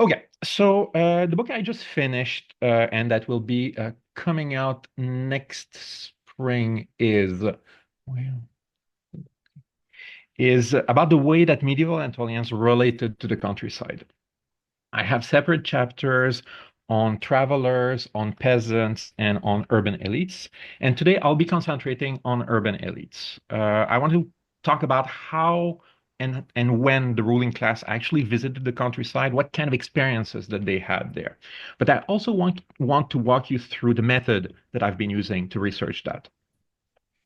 Okay, so the book I just finished and that will be coming out next spring well, is about the way that medieval Anatolians related to the countryside. I have separate chapters on travelers, on peasants, and on urban elites. And today I'll be concentrating on urban elites. I want to talk about how and when the ruling class actually visited the countryside, what kind of experiences that they had there. But I also want to walk you through the method that I've been using to research that.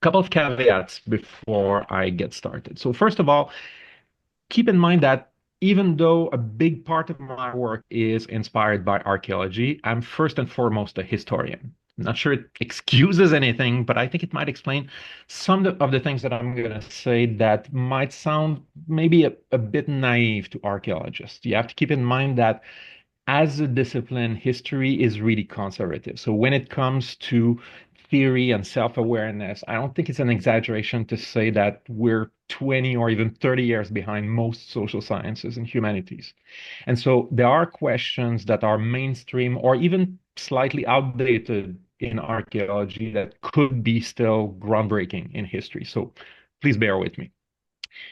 Couple of caveats before I get started. So first of all, keep in mind that even though a big part of my work is inspired by archaeology, I'm first and foremost a historian. I'm not sure it excuses anything, but I think it might explain some of the things that I'm going to say that might sound maybe a bit naive to archaeologists. You have to keep in mind that as a discipline, history is really conservative. So when it comes to theory and self-awareness, I don't think it's an exaggeration to say that we're 20 or even 30 years behind most social sciences and humanities. And so there are questions that are mainstream or even slightly outdated in archaeology that could be still groundbreaking in history. So please bear with me.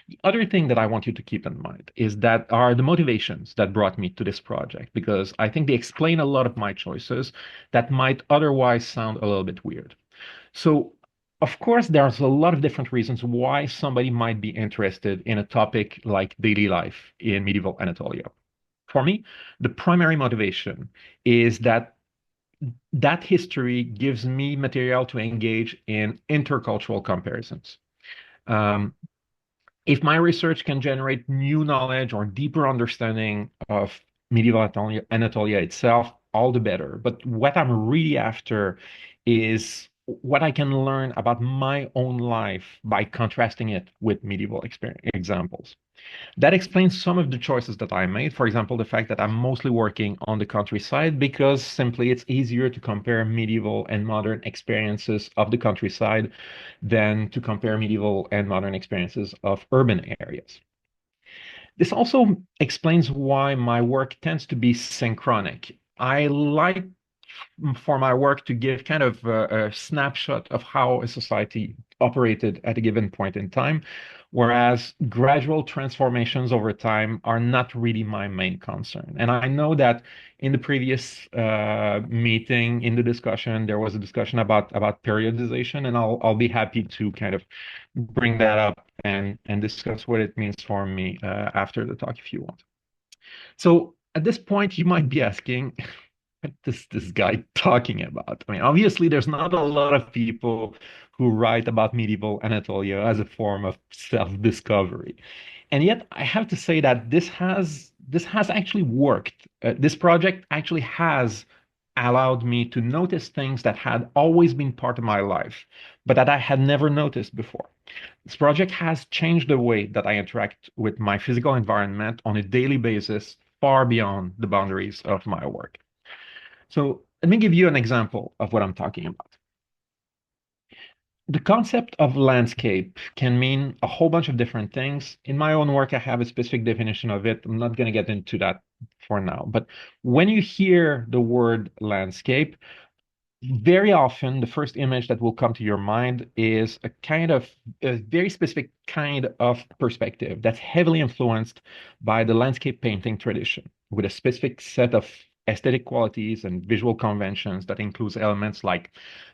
The other thing that I want you to keep in mind is that are the motivations that brought me to this project, because I think they explain a lot of my choices that might otherwise sound a little bit weird. So, of course, there's a lot of different reasons why somebody might be interested in a topic like daily life in medieval Anatolia. For me, the primary motivation is that that history gives me material to engage in intercultural comparisons. Um, if my research can generate new knowledge or deeper understanding of medieval Anatolia itself, all the better. But what I'm really after is what I can learn about my own life by contrasting it with medieval examples. That explains some of the choices that I made. For example, the fact that I'm mostly working on the countryside because simply it's easier to compare medieval and modern experiences of the countryside than to compare medieval and modern experiences of urban areas. This also explains why my work tends to be synchronic. I like for my work to give kind of a snapshot of how a society operated at a given point in time, whereas gradual transformations over time are not really my main concern. And I know that in the previous meeting, in the discussion, there was a discussion about periodization, and I'll be happy to kind of bring that up and discuss what it means for me after the talk if you want. So at this point, you might be asking, what is this guy talking about? I mean, obviously, there's not a lot of people who write about medieval Anatolia as a form of self-discovery. And yet, I have to say that this has actually worked. This project actually has allowed me to notice things that had always been part of my life, but that I had never noticed before. This project has changed the way that I interact with my physical environment on a daily basis, far beyond the boundaries of my work. So let me give you an example of what I'm talking about. The concept of landscape can mean a whole bunch of different things. In my own work, I have a specific definition of it. I'm not going to get into that for now. But when you hear the word landscape, very often the first image that will come to your mind is a very specific kind of perspective that's heavily influenced by the landscape painting tradition with a specific set of aesthetic qualities and visual conventions that includes elements like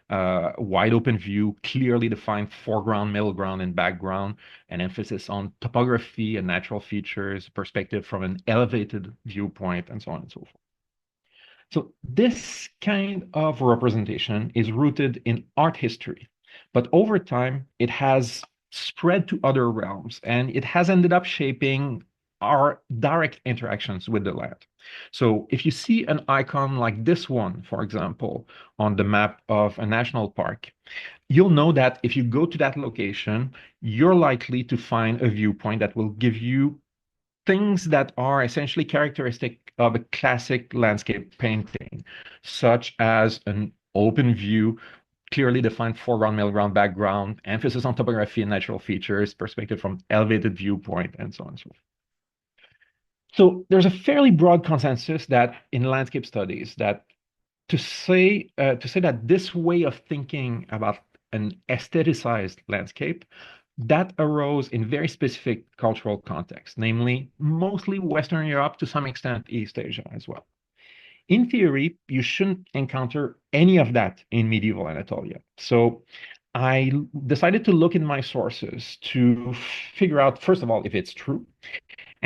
wide open view, clearly defined foreground, middle ground, and background, an emphasis on topography and natural features, perspective from an elevated viewpoint, and so on and so forth. So this kind of representation is rooted in art history, but over time it has spread to other realms and it has ended up shaping our direct interactions with the land. So if you see an icon like this one, for example, on the map of a national park, you'll know that if you go to that location, you're likely to find a viewpoint that will give you things that are essentially characteristic of a classic landscape painting, such as an open view, clearly defined foreground, middle ground, background, emphasis on topography and natural features, perspective from elevated viewpoint, and so on and so forth. So there's a fairly broad consensus that in landscape studies that to say that this way of thinking about an aestheticized landscape that arose in very specific cultural contexts, namely mostly Western Europe, to some extent East Asia as well. In theory, you shouldn't encounter any of that in medieval Anatolia. So I decided to look in my sources to figure out, first of all, if it's true,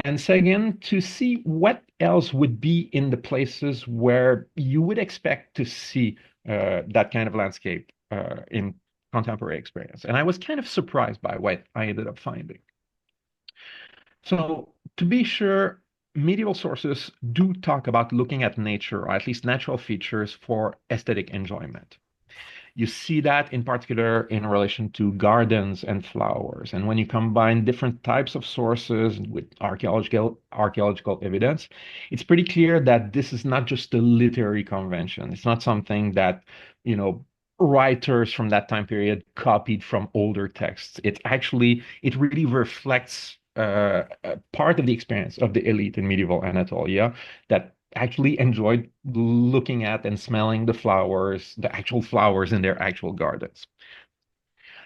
and second, to see what else would be in the places where you would expect to see that kind of landscape in contemporary experience. And I was kind of surprised by what I ended up finding. So, to be sure, medieval sources do talk about looking at nature, or at least natural features, for aesthetic enjoyment. You see that in particular in relation to gardens and flowers. And when you combine different types of sources with archaeological evidence, it's pretty clear that this is not just a literary convention. It's not something that, you know, writers from that time period copied from older texts. It really reflects a part of the experience of the elite in medieval Anatolia that actually enjoyed looking at and smelling the flowers, the actual flowers in their actual gardens.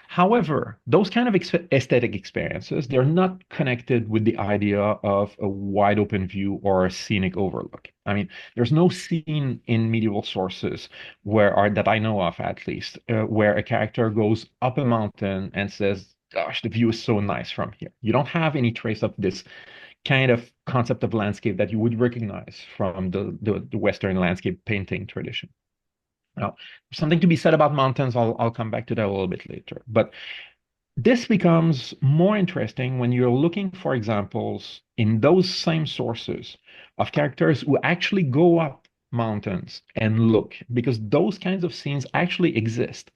However, those kind of aesthetic experiences, they're not connected with the idea of a wide open view or a scenic overlook. I mean, there's no scene in medieval sources that I know of at least, where a character goes up a mountain and says, gosh, the view is so nice from here. You don't have any trace of this kind of concept of landscape that you would recognize from the Western landscape painting tradition. Now, something to be said about mountains, I'll come back to that a little bit later. But this becomes more interesting when you're looking for examples in those same sources of characters who actually go up mountains and look, because those kinds of scenes actually exist.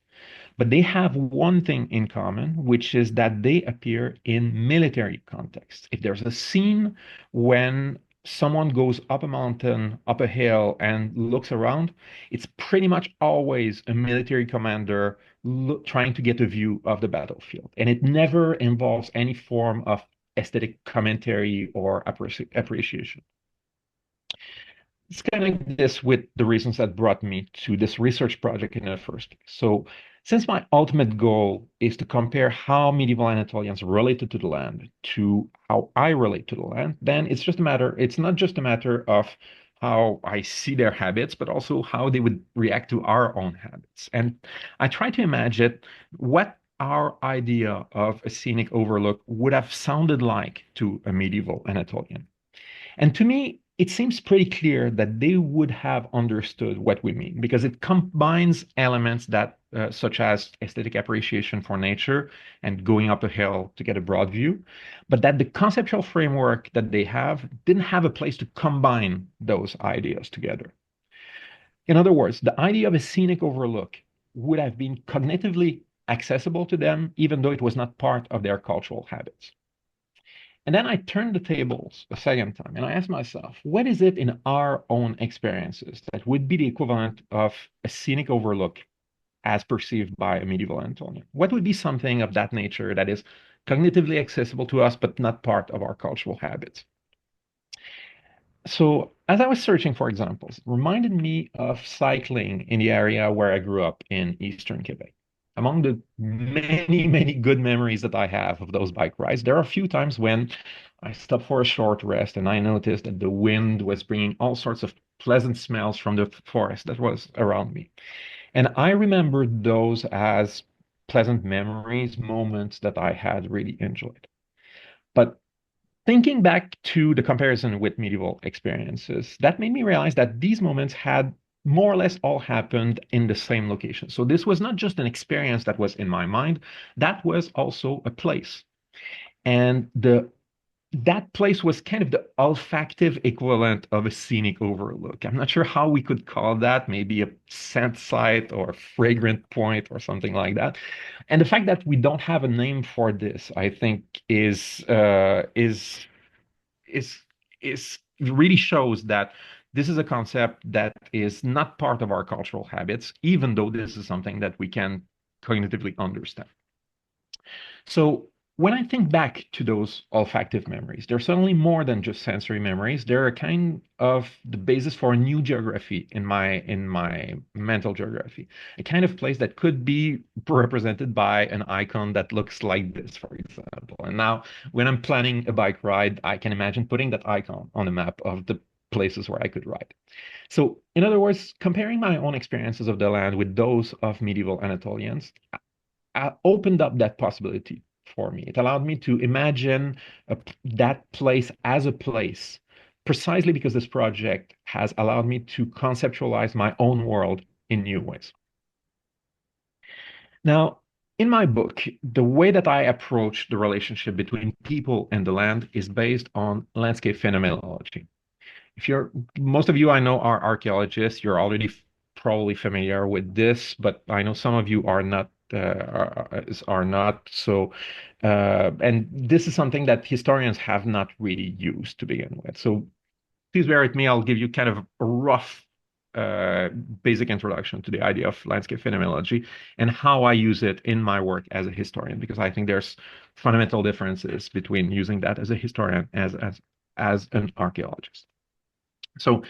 But they have one thing in common, which is that they appear in military contexts. If there's a scene when someone goes up a mountain, up a hill, and looks around, it's pretty much always a military commander trying to get a view of the battlefield. And it never involves any form of aesthetic commentary or appreciation. Let's connect this with the reasons that brought me to this research project in the first place. So, since my ultimate goal is to compare how medieval Anatolians related to the land to how I relate to the land, then it's not just a matter of how I see their habits, but also how they would react to our own habits. And I try to imagine what our idea of a scenic overlook would have sounded like to a medieval Anatolian. And to me, it seems pretty clear that they would have understood what we mean because it combines elements such as aesthetic appreciation for nature and going up a hill to get a broad view, but that the conceptual framework that they have didn't have a place to combine those ideas together. In other words, the idea of a scenic overlook would have been cognitively accessible to them, even though it was not part of their cultural habits. And then I turned the tables a second time and I asked myself, what is it in our own experiences that would be the equivalent of a scenic overlook as perceived by a medieval Anatolian? What would be something of that nature that is cognitively accessible to us, but not part of our cultural habits? So, as I was searching for examples, it reminded me of cycling in the area where I grew up in Eastern Quebec. Among the many, many good memories that I have of those bike rides, there are a few times when I stopped for a short rest and I noticed that the wind was bringing all sorts of pleasant smells from the forest that was around me. And I remembered those as pleasant memories, moments that I had really enjoyed. But thinking back to the comparison with medieval experiences, that made me realize that these moments had more or less all happened in the same location. So this was not just an experience that was in my mind, that was also a place. And the that place was kind of the olfactive equivalent of a scenic overlook. I'm not sure how we could call that, maybe a scent site or a fragrant point or something like that. And the fact that we don't have a name for this, I think, is really shows that this is a concept that is not part of our cultural habits, even though this is something that we can cognitively understand. So when I think back to those olfactive memories, they're certainly more than just sensory memories. They're a kind of the basis for a new geography in my mental geography, a kind of place that could be represented by an icon that looks like this, for example. And now, when I'm planning a bike ride, I can imagine putting that icon on a map of the places where I could ride. So, in other words, comparing my own experiences of the land with those of medieval Anatolians opened up that possibility for me. It allowed me to imagine that place as a place, precisely because this project has allowed me to conceptualize my own world in new ways. Now, in my book, the way that I approach the relationship between people and the land is based on landscape phenomenology. If you're, most of you I know are archaeologists, you're already probably familiar with this, but I know some of you are not. Are not so, and this is something that historians have not really used to begin with. So please bear with me. I'll give you kind of a rough, uh, basic introduction to the idea of landscape phenomenology and how I use it in my work as a historian, because I think there's fundamental differences between using that as a historian as an archaeologist. So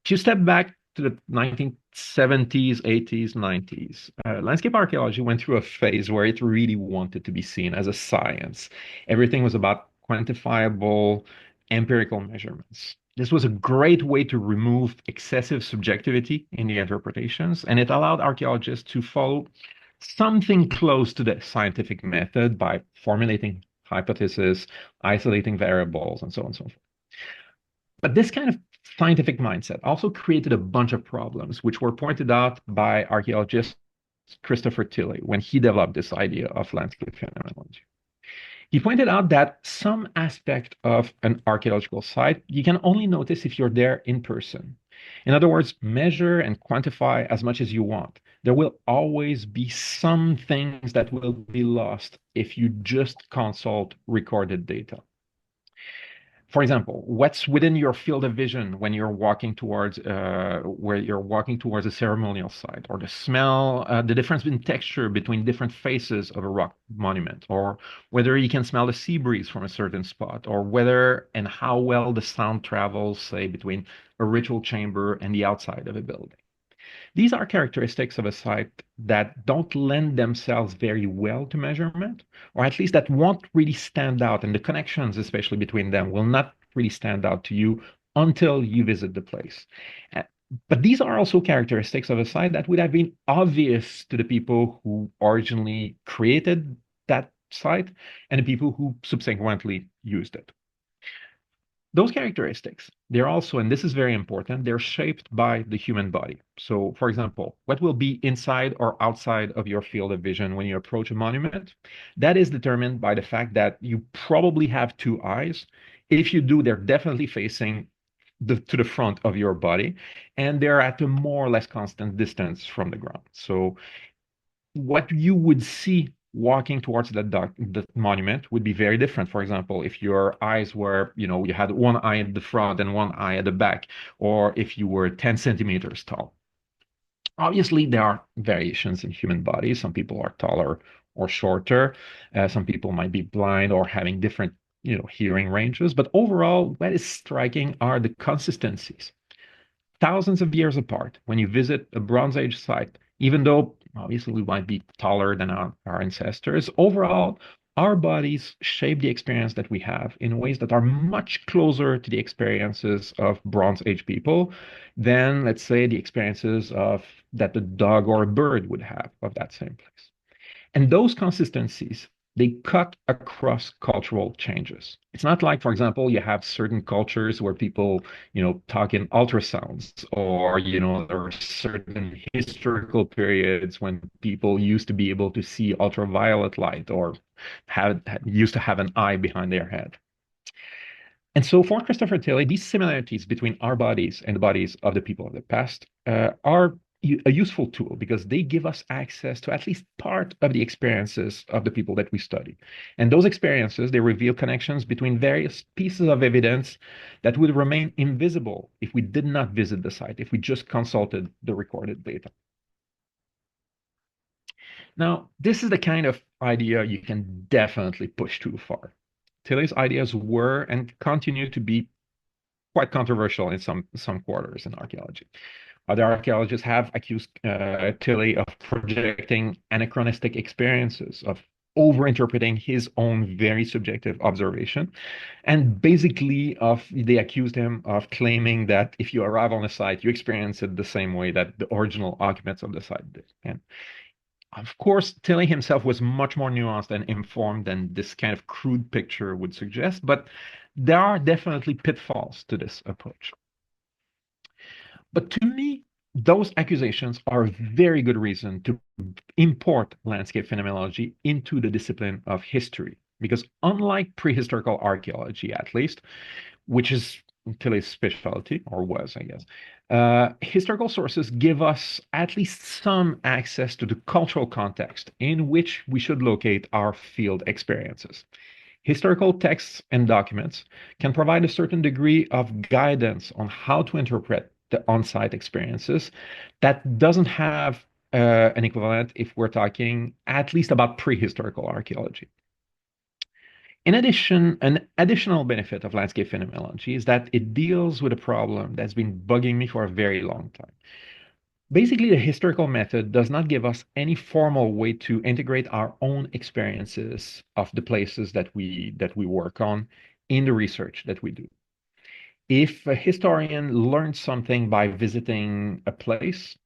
if you step back to the 1970s, 80s, 90s, landscape archaeology went through a phase where it really wanted to be seen as a science. Everything was about quantifiable empirical measurements. This was a great way to remove excessive subjectivity in the interpretations, and it allowed archaeologists to follow something close to the scientific method by formulating hypotheses, isolating variables, and so on and so forth. But this kind of scientific mindset also created a bunch of problems, which were pointed out by archaeologist Christopher Tilley when he developed this idea of landscape phenomenology. He pointed out that some aspect of an archaeological site you can only notice if you're there in person. In other words, measure and quantify as much as you want. There will always be some things that will be lost if you just consult recorded data. For example, what's within your field of vision when you're walking towards where you're walking towards a ceremonial site, or the smell, the difference in texture between different faces of a rock monument, or whether you can smell the sea breeze from a certain spot, or whether and how well the sound travels, say, between a ritual chamber and the outside of a building. These are characteristics of a site that don't lend themselves very well to measurement, or at least that won't really stand out, and the connections, especially between them, will not really stand out to you until you visit the place. Uh, But these are also characteristics of a site that would have been obvious to the people who originally created that site and the people who subsequently used it. Those characteristics, they're also, and this is very important, they're shaped by the human body. So, for example, what will be inside or outside of your field of vision when you approach a monument, that is determined by the fact that you probably have two eyes. If you do, they're definitely facing to the front of your body, and they're at a more or less constant distance from the ground. So what you would see walking towards the monument would be very different. For example, if your eyes were, you had one eye at the front and one eye at the back, or if you were 10 centimeters tall. Obviously, there are variations in human bodies. Some people are taller or shorter. Some people might be blind or having different, hearing ranges. But overall, what is striking are the consistencies thousands of years apart when you visit a Bronze Age site, even though obviously we might be taller than our ancestors, overall, our bodies shape the experience that we have in ways that are much closer to the experiences of Bronze Age people than, let's say, the experiences of that the dog or a bird would have of that same place. And those consistencies, they cut across cultural changes. It's not like, for example, you have certain cultures where people, talk in ultrasounds, or, there are certain historical periods when people used to be able to see ultraviolet light or used to have an eye behind their head. And so for Christopher Tilley, these similarities between our bodies and the bodies of the people of the past are a useful tool because they give us access to at least part of the experiences of the people that we study. And those experiences, they reveal connections between various pieces of evidence that would remain invisible if we did not visit the site, if we just consulted the recorded data. Now, this is the kind of idea you can definitely push too far. Tilley's ideas were and continue to be quite controversial in some quarters in archaeology. Other archaeologists have accused Tilley of projecting anachronistic experiences, of overinterpreting his own very subjective observation, and basically they accused him of claiming that if you arrive on a site, you experience it the same way that the original occupants of the site did. And of course, Tilley himself was much more nuanced and informed than this kind of crude picture would suggest, but there are definitely pitfalls to this approach. But to me, those accusations are a very good reason to import landscape phenomenology into the discipline of history. Because unlike prehistorical archaeology, at least, which is Tilley's specialty, or was, I guess, historical sources give us at least some access to the cultural context in which we should locate our field experiences. Historical texts and documents can provide a certain degree of guidance on how to interpret the on-site experiences that doesn't have an equivalent if we're talking at least about prehistorical archaeology. In addition, an additional benefit of landscape phenomenology is that it deals with a problem that's been bugging me for a very long time. Basically, the historical method does not give us any formal way to integrate our own experiences of the places that we work on in the research that we do. If a historian learns something by visiting a place,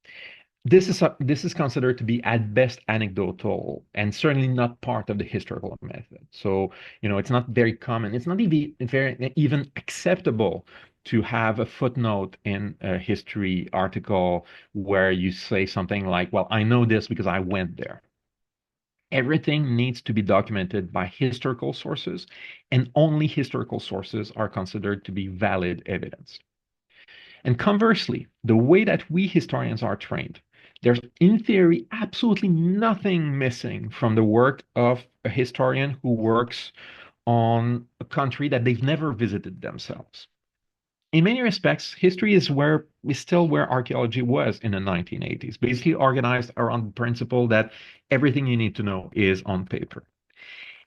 this is considered to be at best anecdotal and certainly not part of the historical method. So, it's not very common. It's not even acceptable to have a footnote in a history article where you say something like, well, I know this because I went there. Everything needs to be documented by historical sources, and only historical sources are considered to be valid evidence. And conversely, the way that we historians are trained, there's in theory absolutely nothing missing from the work of a historian who works on a country that they've never visited themselves. In many respects, history is still where archaeology was in the 1980s, basically organized around the principle that everything you need to know is on paper.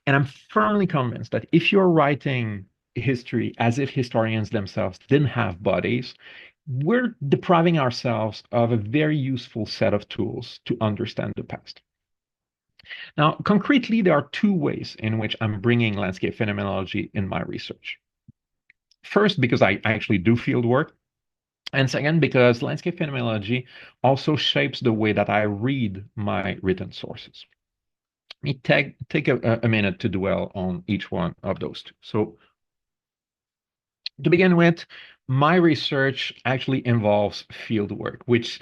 And I'm firmly convinced that if you're writing history as if historians themselves didn't have bodies, we're depriving ourselves of a very useful set of tools to understand the past. Now, concretely, there are two ways in which I'm bringing landscape phenomenology in my research. First, because I actually do field work, and second, because landscape phenomenology also shapes the way that I read my written sources. Let me take a minute to dwell on each one of those two. So to begin with, my research actually involves field work, which,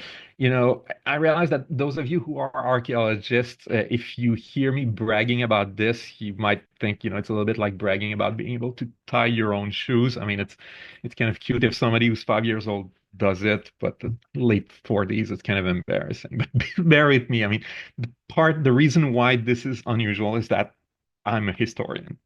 I realize that those of you who are archaeologists, if you hear me bragging about this, you might think, it's a little bit like bragging about being able to tie your own shoes. I mean, it's kind of cute if somebody who's 5 years old does it, but the late 40s, it's kind of embarrassing. But bear with me. I mean, the reason why this is unusual is that I'm a historian.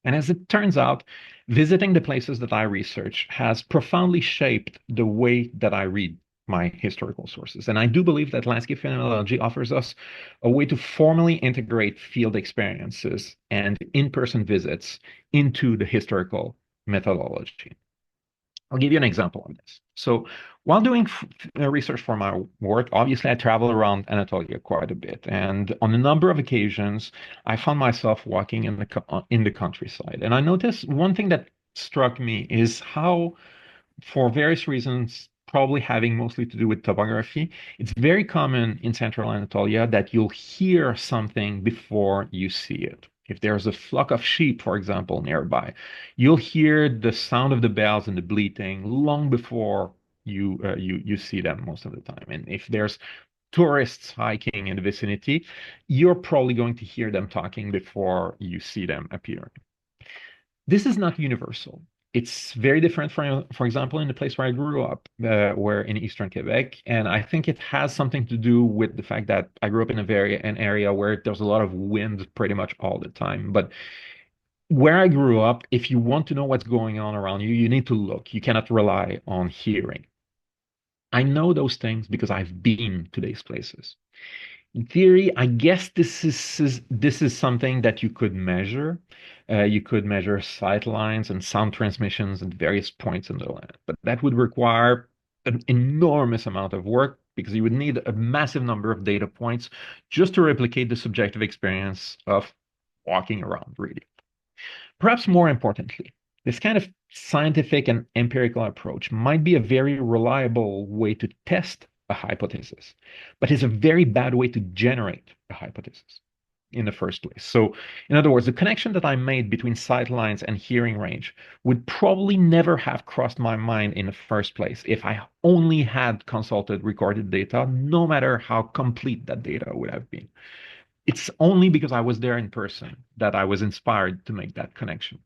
And as it turns out, visiting the places that I research has profoundly shaped the way that I read my historical sources. And I do believe that landscape phenomenology offers us a way to formally integrate field experiences and in-person visits into the historical methodology. I'll give you an example of this. So, while doing research for my work, obviously I travel around Anatolia quite a bit, and on a number of occasions, I found myself walking in the countryside. And I noticed one thing that struck me is how, for various reasons, probably having mostly to do with topography, it's very common in central Anatolia that you'll hear something before you see it. If there's a flock of sheep, for example, nearby, you'll hear the sound of the bells and the bleating long before you see them most of the time. And if there's tourists hiking in the vicinity, you're probably going to hear them talking before you see them appearing. This is not universal. It's very different, for example, in the place where I grew up, where in Eastern Quebec, and I think it has something to do with the fact that I grew up in an area where there's a lot of wind pretty much all the time. But where I grew up, if you want to know what's going on around you, you need to look. You cannot rely on hearing. I know those things because I've been to these places. In theory, I guess this is something that you could measure. You could measure sight lines and sound transmissions at various points in the land, but that would require an enormous amount of work because you would need a massive number of data points just to replicate the subjective experience of walking around, really. Perhaps more importantly, this kind of scientific and empirical approach might be a very reliable way to test a hypothesis, but is a very bad way to generate a hypothesis in the first place. So, in other words, the connection that I made between sight lines and hearing range would probably never have crossed my mind in the first place if I only had consulted recorded data, no matter how complete that data would have been. It's only because I was there in person that I was inspired to make that connection.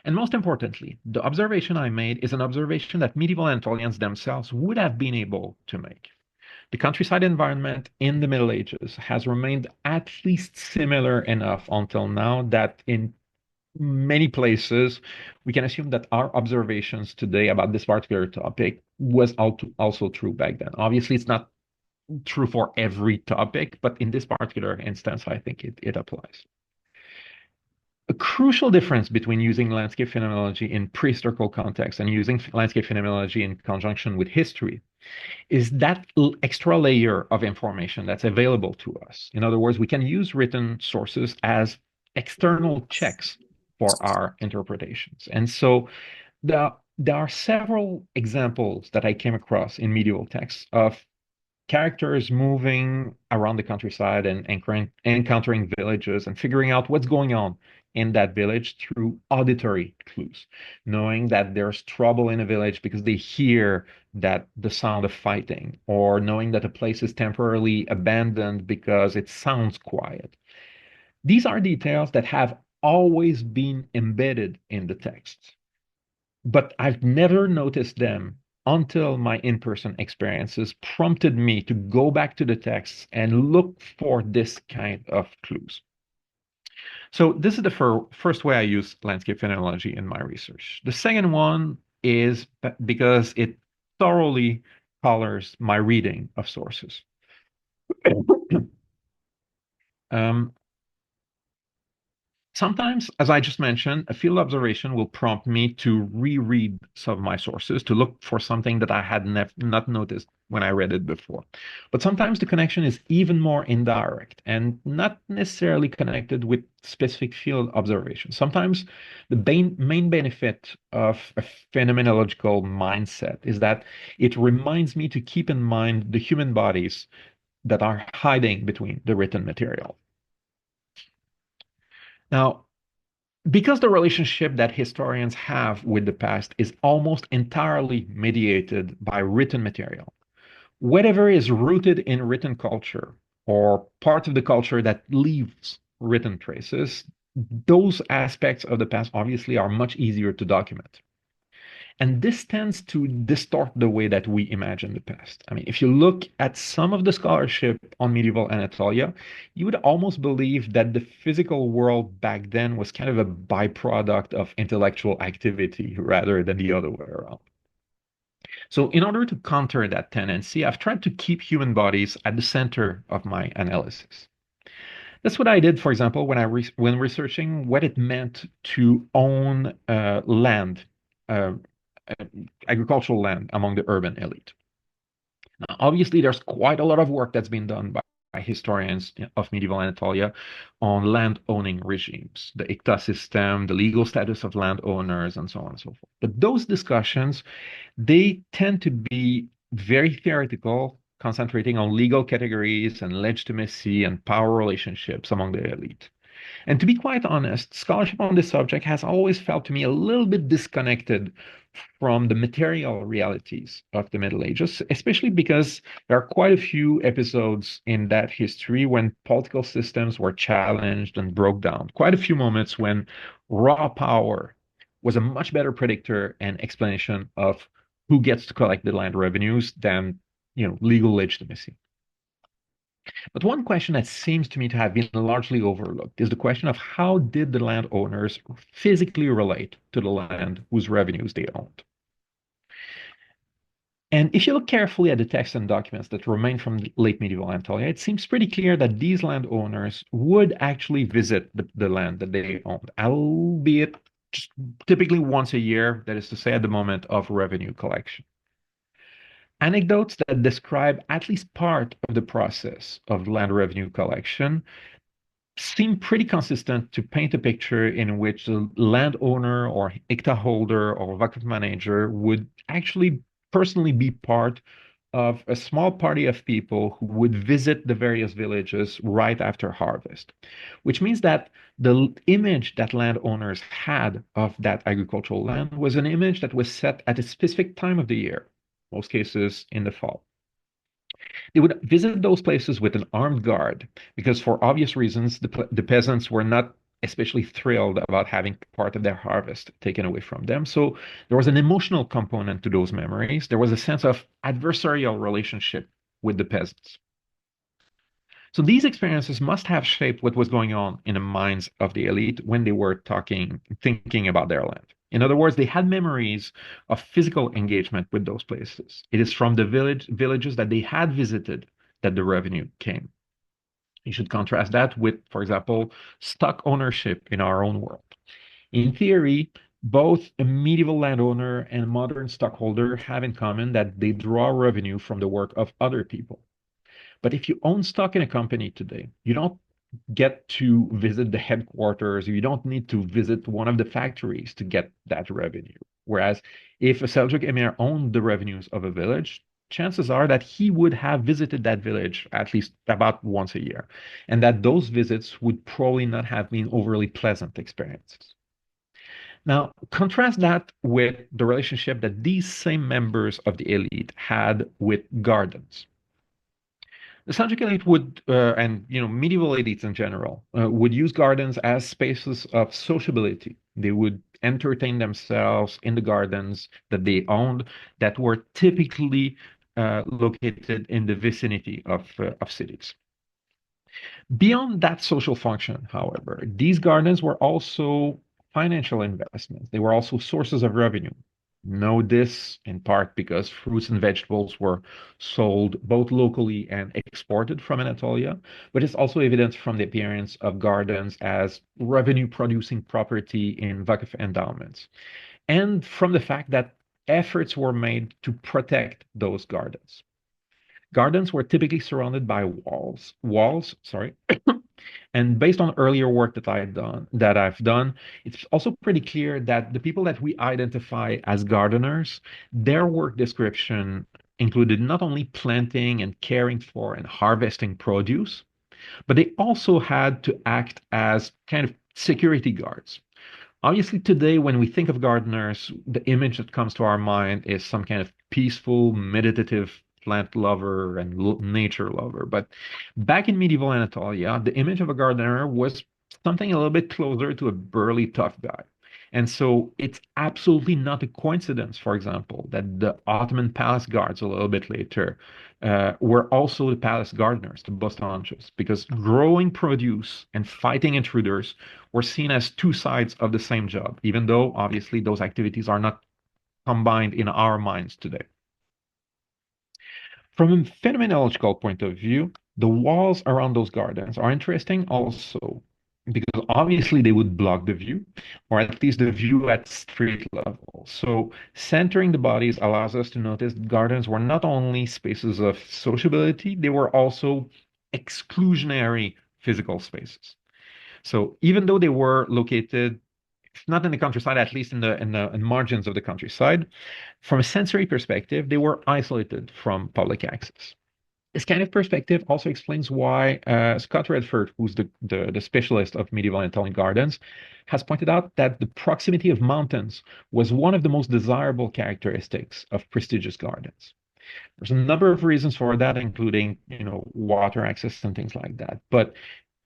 And most importantly, the observation I made is an observation that medieval Anatolians themselves would have been able to make. The countryside environment in the Middle Ages has remained at least similar enough until now that in many places we can assume that our observations today about this particular topic was also true back then. Obviously, it's not true for every topic, but in this particular instance, I think it applies. A crucial difference between using landscape phenomenology in prehistorical context and using landscape phenomenology in conjunction with history is that extra layer of information that's available to us. In other words, we can use written sources as external checks for our interpretations. And so there are several examples that I came across in medieval texts of characters moving around the countryside and encountering villages and figuring out what's going on in that village through auditory clues, knowing that there's trouble in a village because they hear that the sound of fighting, or knowing that a place is temporarily abandoned because it sounds quiet. These are details that have always been embedded in the text, but I've never noticed them until my in-person experiences prompted me to go back to the texts and look for this kind of clues. So this is the first way I use landscape phenomenology in my research. The second one is because it thoroughly colors my reading of sources. Um, Sometimes, as I just mentioned, a field observation will prompt me to reread some of my sources to look for something that I had not noticed when I read it before. But sometimes the connection is even more indirect and not necessarily connected with specific field observation. Sometimes the main benefit of a phenomenological mindset is that it reminds me to keep in mind the human bodies that are hiding between the written material. Now, because the relationship that historians have with the past is almost entirely mediated by written material, whatever is rooted in written culture or part of the culture that leaves written traces, those aspects of the past obviously are much easier to document. And this tends to distort the way that we imagine the past. I mean, if you look at some of the scholarship on medieval Anatolia, you would almost believe that the physical world back then was kind of a byproduct of intellectual activity rather than the other way around. So, in order to counter that tendency, I've tried to keep human bodies at the center of my analysis. That's what I did, for example, when researching what it meant to own land, uh, uh, agricultural land among the urban elite. Now, obviously, there's quite a lot of work that's been done by historians of medieval Anatolia on land owning regimes, the ICTA system, the legal status of landowners, and so on and so forth. But those discussions, they tend to be very theoretical, concentrating on legal categories and legitimacy and power relationships among the elite. And to be quite honest, scholarship on this subject has always felt to me a little bit disconnected from the material realities of the Middle Ages, especially because there are quite a few episodes in that history when political systems were challenged and broke down. Quite a few moments when raw power was a much better predictor and explanation of who gets to collect the land revenues than, legal legitimacy. But one question that seems to me to have been largely overlooked is the question of how did the landowners physically relate to the land whose revenues they owned? And if you look carefully at the texts and documents that remain from the late medieval Anatolia, it seems pretty clear that these landowners would actually visit the land that they owned, albeit just typically once a year, that is to say, at the moment of revenue collection. Anecdotes that describe at least part of the process of land revenue collection seem pretty consistent to paint a picture in which the landowner or hectare holder or Vakuf manager would actually personally be part of a small party of people who would visit the various villages right after harvest, which means that the image that landowners had of that agricultural land was an image that was set at a specific time of the year, most cases in the fall. They would visit those places with an armed guard because, for obvious reasons, the peasants were not especially thrilled about having part of their harvest taken away from them. So there was an emotional component to those memories. There was a sense of adversarial relationship with the peasants. So these experiences must have shaped what was going on in the minds of the elite when they were thinking about their land. In other words, they had memories of physical engagement with those places. It is from the villages that they had visited that the revenue came. You should contrast that with, for example, stock ownership in our own world. In theory, both a medieval landowner and a modern stockholder have in common that they draw revenue from the work of other people. But if you own stock in a company today, you don't get to visit the headquarters. You don't need to visit one of the factories to get that revenue. Whereas if a Seljuk emir owned the revenues of a village, chances are that he would have visited that village at least about once a year, and that those visits would probably not have been overly pleasant experiences. Now, contrast that with the relationship that these same members of the elite had with gardens. The Seljuk elite would, and medieval elites in general, would use gardens as spaces of sociability. They would entertain themselves in the gardens that they owned, that were typically located in the vicinity of cities. Beyond that social function, however, these gardens were also financial investments. They were also sources of revenue. Know this in part because fruits and vegetables were sold both locally and exported from Anatolia, but it's also evident from the appearance of gardens as revenue-producing property in Vakuf endowments, and from the fact that efforts were made to protect those gardens. Gardens were typically surrounded by walls, sorry. And based on earlier work that I've done, it's also pretty clear that the people that we identify as gardeners, their work description included not only planting and caring for and harvesting produce, but they also had to act as kind of security guards. Obviously, today, when we think of gardeners, the image that comes to our mind is some kind of peaceful, meditative plant lover and nature lover. But back in medieval Anatolia, the image of a gardener was something a little bit closer to a burly, tough guy. And so it's absolutely not a coincidence, for example, that the Ottoman palace guards a little bit later were also the palace gardeners, the bostancıs, because growing produce and fighting intruders were seen as two sides of the same job, even though obviously those activities are not combined in our minds today. From a phenomenological point of view, the walls around those gardens are interesting also because obviously they would block the view, or at least the view at street level. So centering the bodies allows us to notice gardens were not only spaces of sociability, they were also exclusionary physical spaces. So even though they were located, if not in the countryside, at least in the margins of the countryside, from a sensory perspective, they were isolated from public access. This kind of perspective also explains why Scott Redford, who's the specialist of medieval Anatolian gardens, has pointed out that the proximity of mountains was one of the most desirable characteristics of prestigious gardens. There's a number of reasons for that, including, water access and things like that. But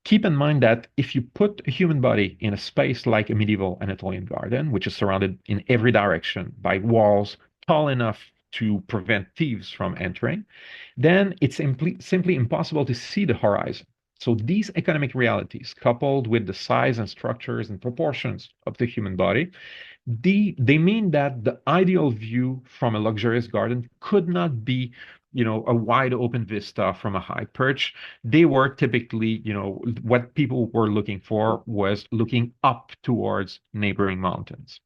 keep in mind that if you put a human body in a space like a medieval Anatolian garden, which is surrounded in every direction by walls tall enough to prevent thieves from entering, then it's simply impossible to see the horizon. So these economic realities, coupled with the size and structures and proportions of the human body, they mean that the ideal view from a luxurious garden could not be, a wide open vista from a high perch. They were typically, what people were looking for was looking up towards neighboring mountains.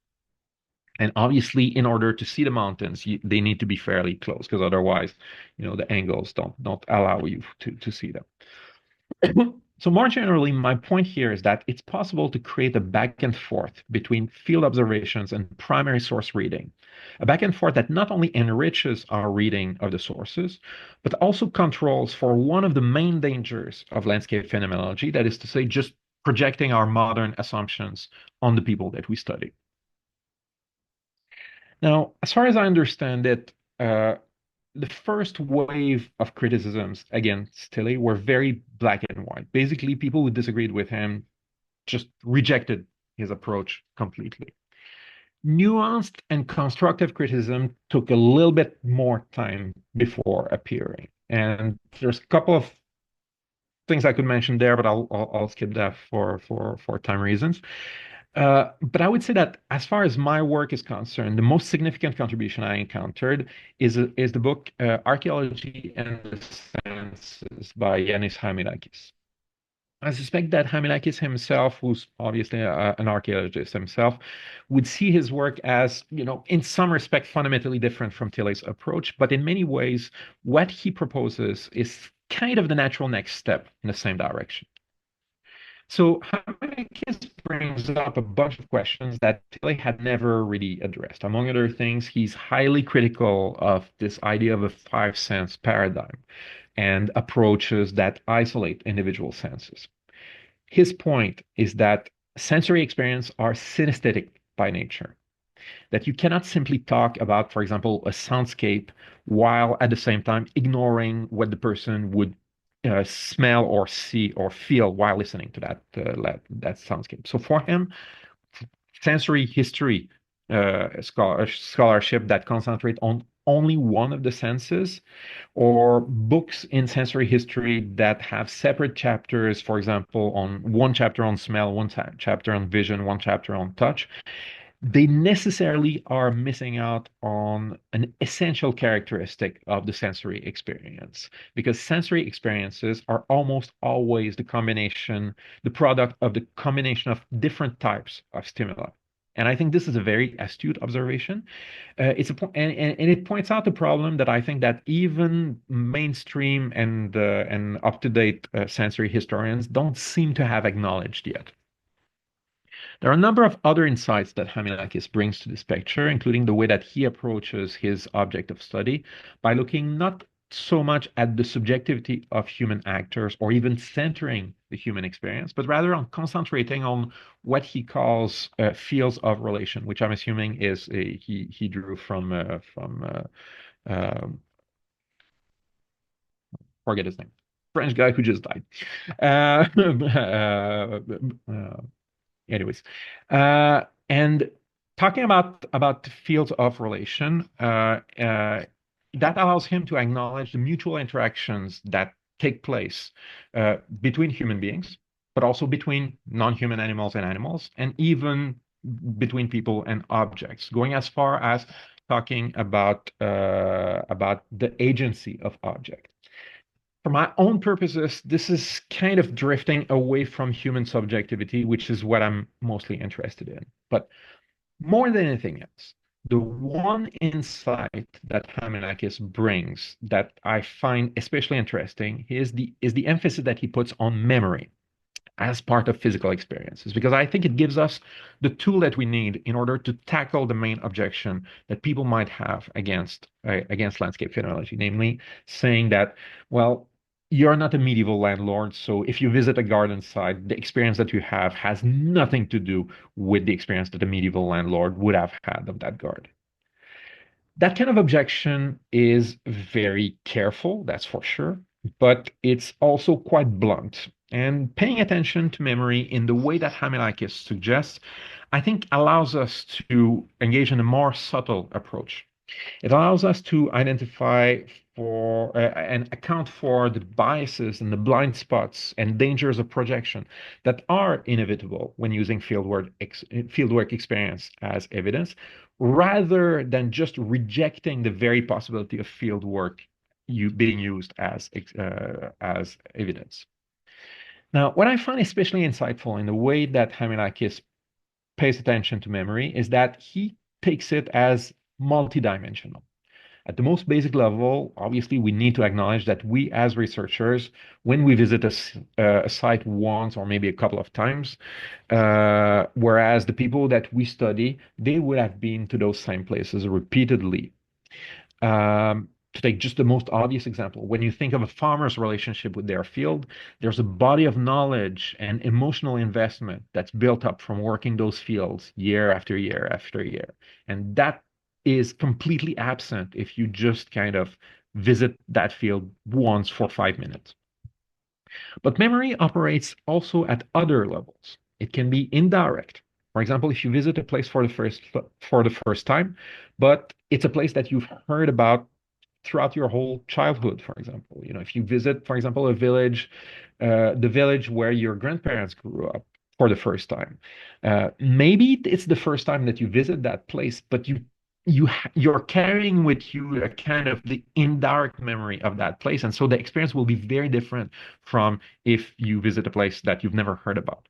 And obviously, in order to see the mountains, they need to be fairly close because otherwise, the angles don't allow you to see them. So more generally, my point here is that it's possible to create a back and forth between field observations and primary source reading. A back and forth that not only enriches our reading of the sources, but also controls for one of the main dangers of landscape phenomenology, that is to say, just projecting our modern assumptions on the people that we study. Now, as far as I understand it, uh, the first wave of criticisms against Tilley were very black and white. Basically, people who disagreed with him just rejected his approach completely. Nuanced and constructive criticism took a little bit more time before appearing. And there's a couple of things I could mention there, but I'll skip that for time reasons. But I would say that as far as my work is concerned, the most significant contribution I encountered is the book Archaeology and the Sciences by Yanis Hamilakis. I suspect that Hamilakis himself, who's obviously an archaeologist himself, would see his work as, in some respect, fundamentally different from Tilley's approach. But in many ways, what he proposes is kind of the natural next step in the same direction. So Hamakis brings up a bunch of questions that Tilley had never really addressed. Among other things, he's highly critical of this idea of a five sense paradigm and approaches that isolate individual senses. His point is that sensory experience are synesthetic by nature, that you cannot simply talk about, for example, a soundscape while at the same time ignoring what the person would smell or see or feel while listening to that soundscape. So for him, sensory history scholarship that concentrate on only one of the senses, or books in sensory history that have separate chapters, for example, on one chapter on smell, one chapter on vision, one chapter on touch, they necessarily are missing out on an essential characteristic of the sensory experience, because sensory experiences are almost always the product of the combination of different types of stimuli. And I think this is a very astute observation. And it points out the problem that I think that even mainstream and up-to-date sensory historians don't seem to have acknowledged yet. There are a number of other insights that Hamilakis brings to this picture, including the way that he approaches his object of study by looking not so much at the subjectivity of human actors or even centering the human experience, but rather on concentrating on what he calls fields of relation, which I'm assuming is he drew from forget his name, French guy who just died. Anyways, and talking about fields of relation, that allows him to acknowledge the mutual interactions that take place between human beings, but also between non-human animals and animals, and even between people and objects, going as far as talking about the agency of objects. For my own purposes, this is kind of drifting away from human subjectivity, which is what I'm mostly interested in. But more than anything else, the one insight that Hamanakis brings that I find especially interesting is the emphasis that he puts on memory as part of physical experiences, because I think it gives us the tool that we need in order to tackle the main objection that people might have against landscape phenomenology, namely saying that, well, you're not a medieval landlord, so if you visit a garden site, the experience that you have has nothing to do with the experience that a medieval landlord would have had of that garden. That kind of objection is very careful, that's for sure, but it's also quite blunt. And paying attention to memory in the way that Hamilakis suggests, I think allows us to engage in a more subtle approach It allows us to identify for and account for the biases and the blind spots and dangers of projection that are inevitable when using fieldwork experience as evidence, rather than just rejecting the very possibility of fieldwork being used as evidence. Now, what I find especially insightful in the way that Hamelakis pays attention to memory is that he takes it as multidimensional. At the most basic level, obviously, we need to acknowledge that we as researchers, when we visit a site once or maybe a couple of times, whereas the people that we study, they would have been to those same places repeatedly. To take just the most obvious example, when you think of a farmer's relationship with their field, there's a body of knowledge and emotional investment that's built up from working those fields year after year after year. And that is completely absent if you just kind of visit that field once for 5 minutes. But memory operates also at other levels. It can be indirect. For example, if you visit a place for the first time, but it's a place that you've heard about throughout your whole childhood, for example. If you visit, for example, the village where your grandparents grew up for the first time, maybe it's the first time that you visit that place, but you're carrying with you a kind of the indirect memory of that place, and so the experience will be very different from if you visit a place that you've never heard about.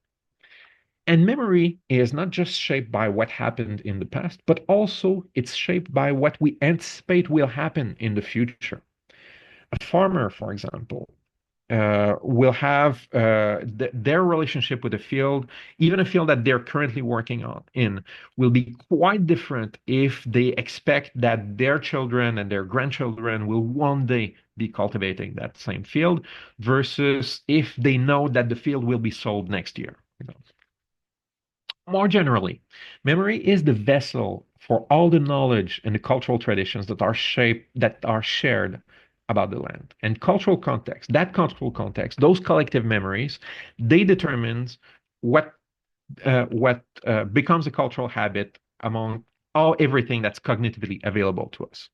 And memory is not just shaped by what happened in the past, but also it's shaped by what we anticipate will happen in the future. A farmer, for example, will have their relationship with a field, even a field that they're currently working on in, will be quite different if they expect that their children and their grandchildren will one day be cultivating that same field versus if they know that the field will be sold next year. More generally, memory is the vessel for all the knowledge and the cultural traditions that are shared about the land. And cultural context, those collective memories, they determine what becomes a cultural habit among everything that's cognitively available to us.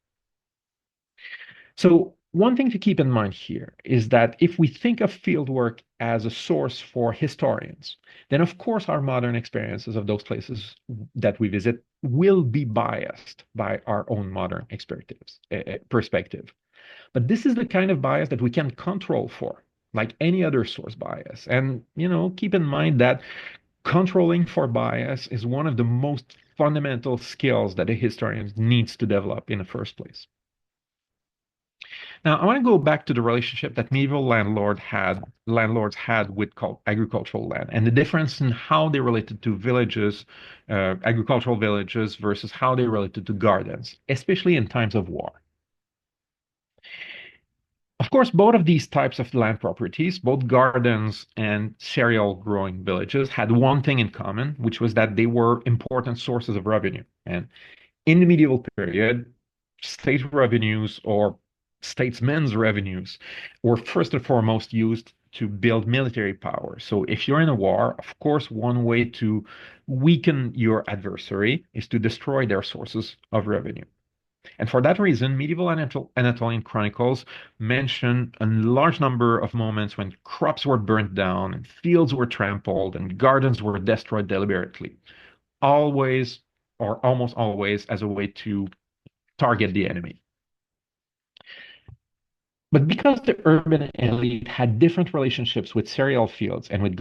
So one thing to keep in mind here is that if we think of fieldwork as a source for historians, then of course our modern experiences of those places that we visit will be biased by our own modern perspective. But this is the kind of bias that we can control for, like any other source bias. And, keep in mind that controlling for bias is one of the most fundamental skills that a historian needs to develop in the first place. Now, I want to go back to the relationship that medieval landlords had with agricultural land, and the difference in how they related to villages, agricultural villages, versus how they related to gardens, especially in times of war. Of course, both of these types of land properties, both gardens and cereal growing villages, had one thing in common, which was that they were important sources of revenue. And in the medieval period, state revenues or statesmen's revenues were first and foremost used to build military power. So if you're in a war, of course, one way to weaken your adversary is to destroy their sources of revenue. And for that reason, medieval Anatolian chronicles mention a large number of moments when crops were burnt down and fields were trampled and gardens were destroyed deliberately, always or almost always as a way to target the enemy. But because the urban elite had different relationships with cereal fields and with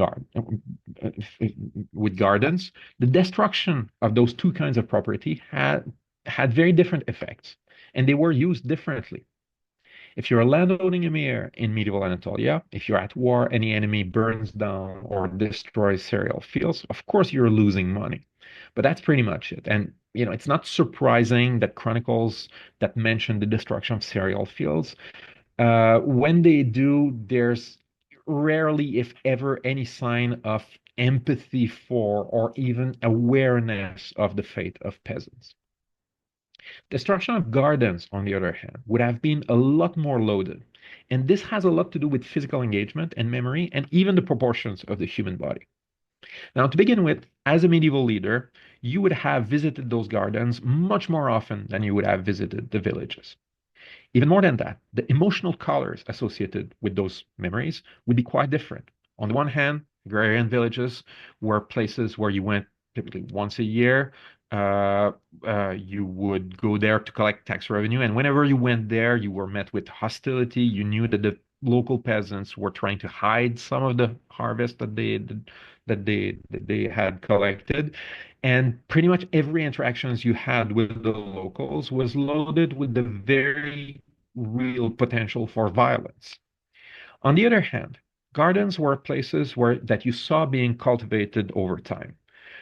gardens, the destruction of those two kinds of property had very different effects, and they were used differently. If you're a landowning emir in medieval Anatolia, if you're at war and the enemy burns down or destroys cereal fields, of course you're losing money. But that's pretty much it. And it's not surprising that chronicles that mention the destruction of cereal fields, when they do, there's rarely, if ever, any sign of empathy for or even awareness of the fate of peasants. Destruction of gardens, on the other hand, would have been a lot more loaded. And this has a lot to do with physical engagement and memory and even the proportions of the human body. Now, to begin with, as a medieval leader, you would have visited those gardens much more often than you would have visited the villages. Even more than that, the emotional colors associated with those memories would be quite different. On the one hand, agrarian villages were places where you went typically once a year. Uh, you would go there to collect tax revenue, and whenever you went there, you were met with hostility. You knew that the local peasants were trying to hide some of the harvest that they had collected. And pretty much every interactions you had with the locals was loaded with the very real potential for violence. On the other hand, gardens were places where that you saw being cultivated over time.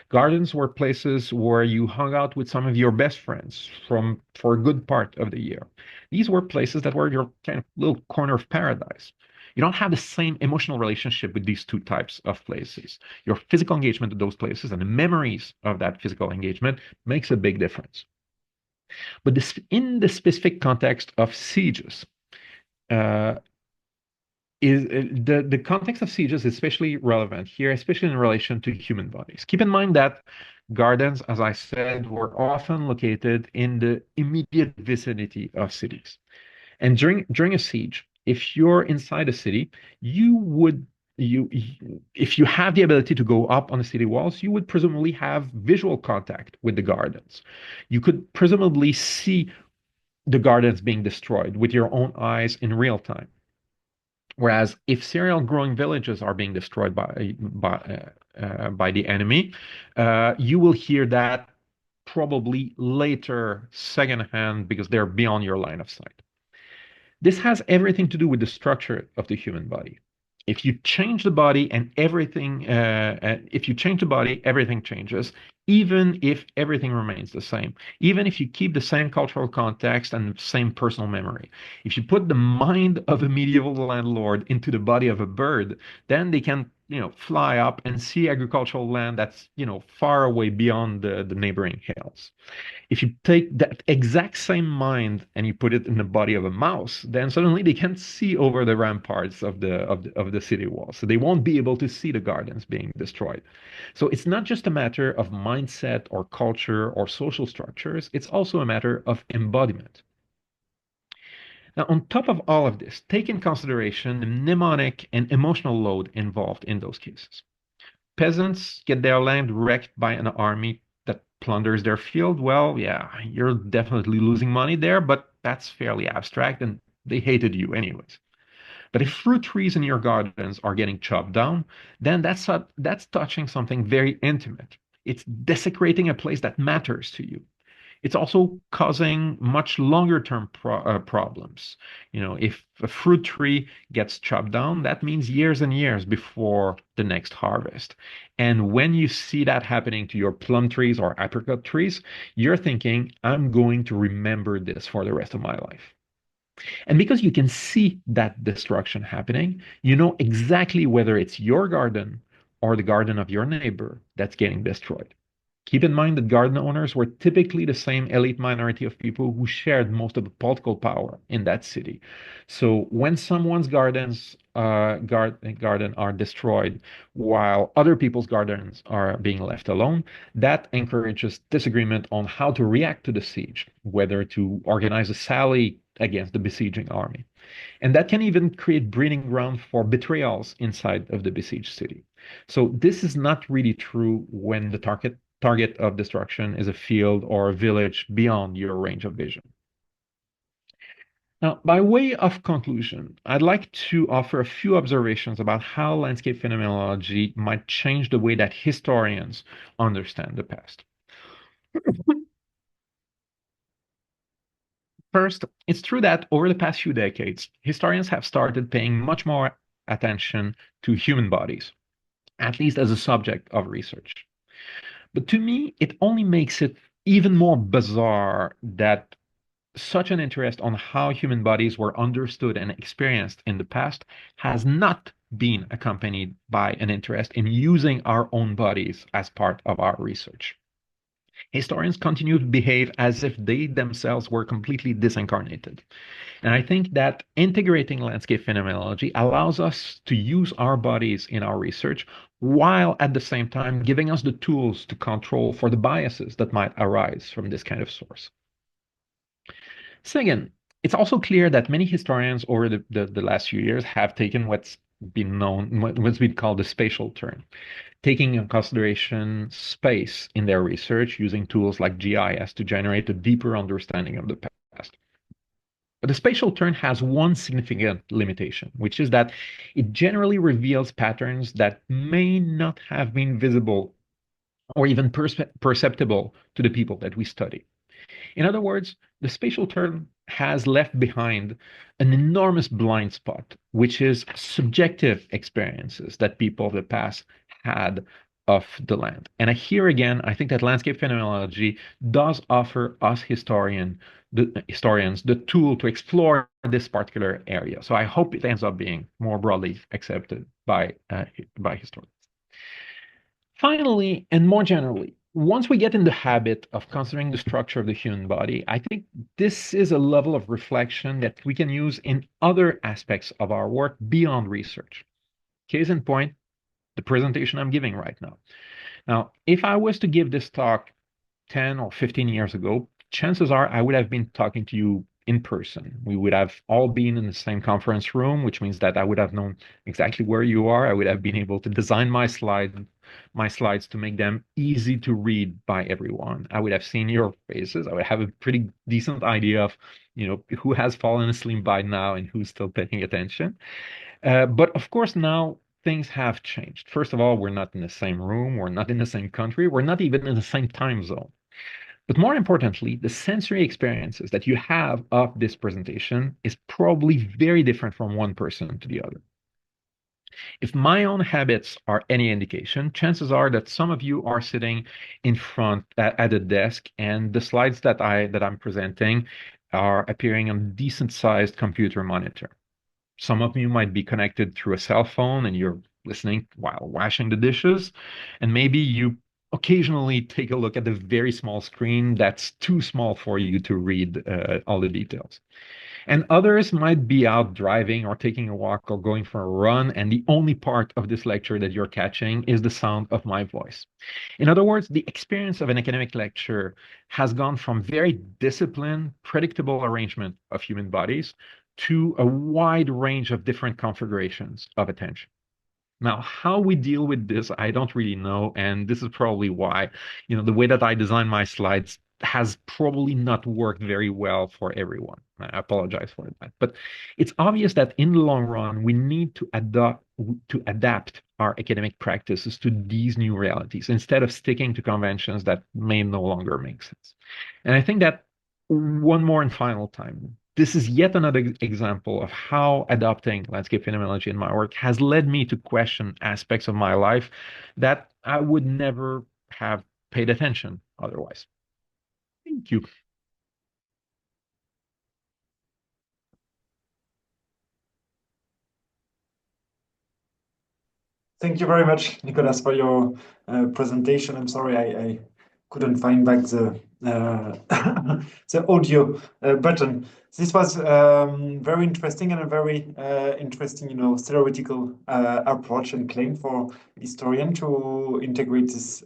Gardens were places where you hung out with some of your best friends from for a good part of the year. These were places that were your kind of little corner of paradise. You don't have the same emotional relationship with these two types of places. Your physical engagement with those places and the memories of that physical engagement makes a big difference. But this, in the specific context of sieges, uh, is the context of sieges is especially relevant here, especially in relation to human bodies. Keep in mind that gardens, as I said, were often located in the immediate vicinity of cities. And during a siege, if you're inside a city, you would you if you have the ability to go up on the city walls, you would presumably have visual contact with the gardens. You could presumably see the gardens being destroyed with your own eyes in real time. Whereas if cereal growing villages are being destroyed by the enemy, you will hear that probably later, secondhand, because they're beyond your line of sight. This has everything to do with the structure of the human body. If you change the body and if you change the body, everything changes, even if everything remains the same, even if you keep the same cultural context and the same personal memory. If you put the mind of a medieval landlord into the body of a bird, then they can, fly up and see agricultural land that's, far away beyond the neighboring hills. If you take that exact same mind and you put it in the body of a mouse, then suddenly they can't see over the ramparts of the city walls. So they won't be able to see the gardens being destroyed. So it's not just a matter of mindset or culture or social structures, it's also a matter of embodiment. Now, on top of all of this, take in consideration the mnemonic and emotional load involved in those cases. Peasants get their land wrecked by an army that plunders their field. Well, yeah, you're definitely losing money there, but that's fairly abstract and they hated you anyways. But if fruit trees in your gardens are getting chopped down, then that's touching something very intimate. It's desecrating a place that matters to you. It's also causing much longer term problems. If a fruit tree gets chopped down, that means years and years before the next harvest. And when you see that happening to your plum trees or apricot trees, you're thinking, I'm going to remember this for the rest of my life. And because you can see that destruction happening, you know exactly whether it's your garden or the garden of your neighbor that's getting destroyed. Keep in mind that garden owners were typically the same elite minority of people who shared most of the political power in that city. So when someone's garden are destroyed while other people's gardens are being left alone, that encourages disagreement on how to react to the siege, whether to organize a sally against the besieging army. And that can even create breeding ground for betrayals inside of the besieged city. So this is not really true when the target of destruction is a field or a village beyond your range of vision. Now, by way of conclusion, I'd like to offer a few observations about how landscape phenomenology might change the way that historians understand the past. First, it's true that over the past few decades, historians have started paying much more attention to human bodies, at least as a subject of research. But to me, it only makes it even more bizarre that such an interest on how human bodies were understood and experienced in the past has not been accompanied by an interest in using our own bodies as part of our research. Historians continue to behave as if they themselves were completely disincarnated. And I think that integrating landscape phenomenology allows us to use our bodies in our research while at the same time giving us the tools to control for the biases that might arise from this kind of source. Second, it's also clear that many historians over the last few years have taken what's been called the spatial turn, taking into consideration space in their research using tools like GIS to generate a deeper understanding of the past. But the spatial turn has one significant limitation, which is that it generally reveals patterns that may not have been visible or even perceptible to the people that we study. In other words, the spatial turn has left behind an enormous blind spot, which is subjective experiences that people of the past had of the land. And here again, I think that landscape phenomenology does offer us historians the tool to explore this particular area. So I hope it ends up being more broadly accepted by historians. Finally, and more generally, once we get in the habit of considering the structure of the human body, I think this is a level of reflection that we can use in other aspects of our work beyond research. Case in point, the presentation I'm giving right now. Now, if I was to give this talk 10 or 15 years ago, chances are I would have been talking to you in person. We would have all been in the same conference room, which means that I would have known exactly where you are. I would have been able to design my slides to make them easy to read by everyone. I would have seen your faces. I would have a pretty decent idea of, who has fallen asleep by now and who's still paying attention. But of course, now things have changed. First of all, we're not in the same room, we're not in the same country, we're not even in the same time zone. But more importantly, the sensory experiences that you have of this presentation is probably very different from one person to the other. If my own habits are any indication, chances are that some of you are sitting in front at a desk, and the slides that I'm presenting are appearing on a decent-sized computer monitor. Some of you might be connected through a cell phone and you're listening while washing the dishes. And maybe you occasionally take a look at the very small screen that's too small for you to read all the details. And others might be out driving or taking a walk or going for a run, and the only part of this lecture that you're catching is the sound of my voice. In other words, the experience of an academic lecture has gone from very disciplined, predictable arrangement of human bodies to a wide range of different configurations of attention. Now, how we deal with this, I don't really know. And this is probably why, the way that I design my slides has probably not worked very well for everyone. I apologize for that. But it's obvious that in the long run, we need to adapt our academic practices to these new realities instead of sticking to conventions that may no longer make sense. And I think that one more and final time, this is yet another example of how adopting landscape phenomenology in my work has led me to question aspects of my life that I would never have paid attention otherwise. Thank you. Thank you very much, Nicolas, for your presentation. I'm sorry I couldn't find back the the audio button. This was very interesting and a very interesting, theoretical approach and claim for historian to integrate this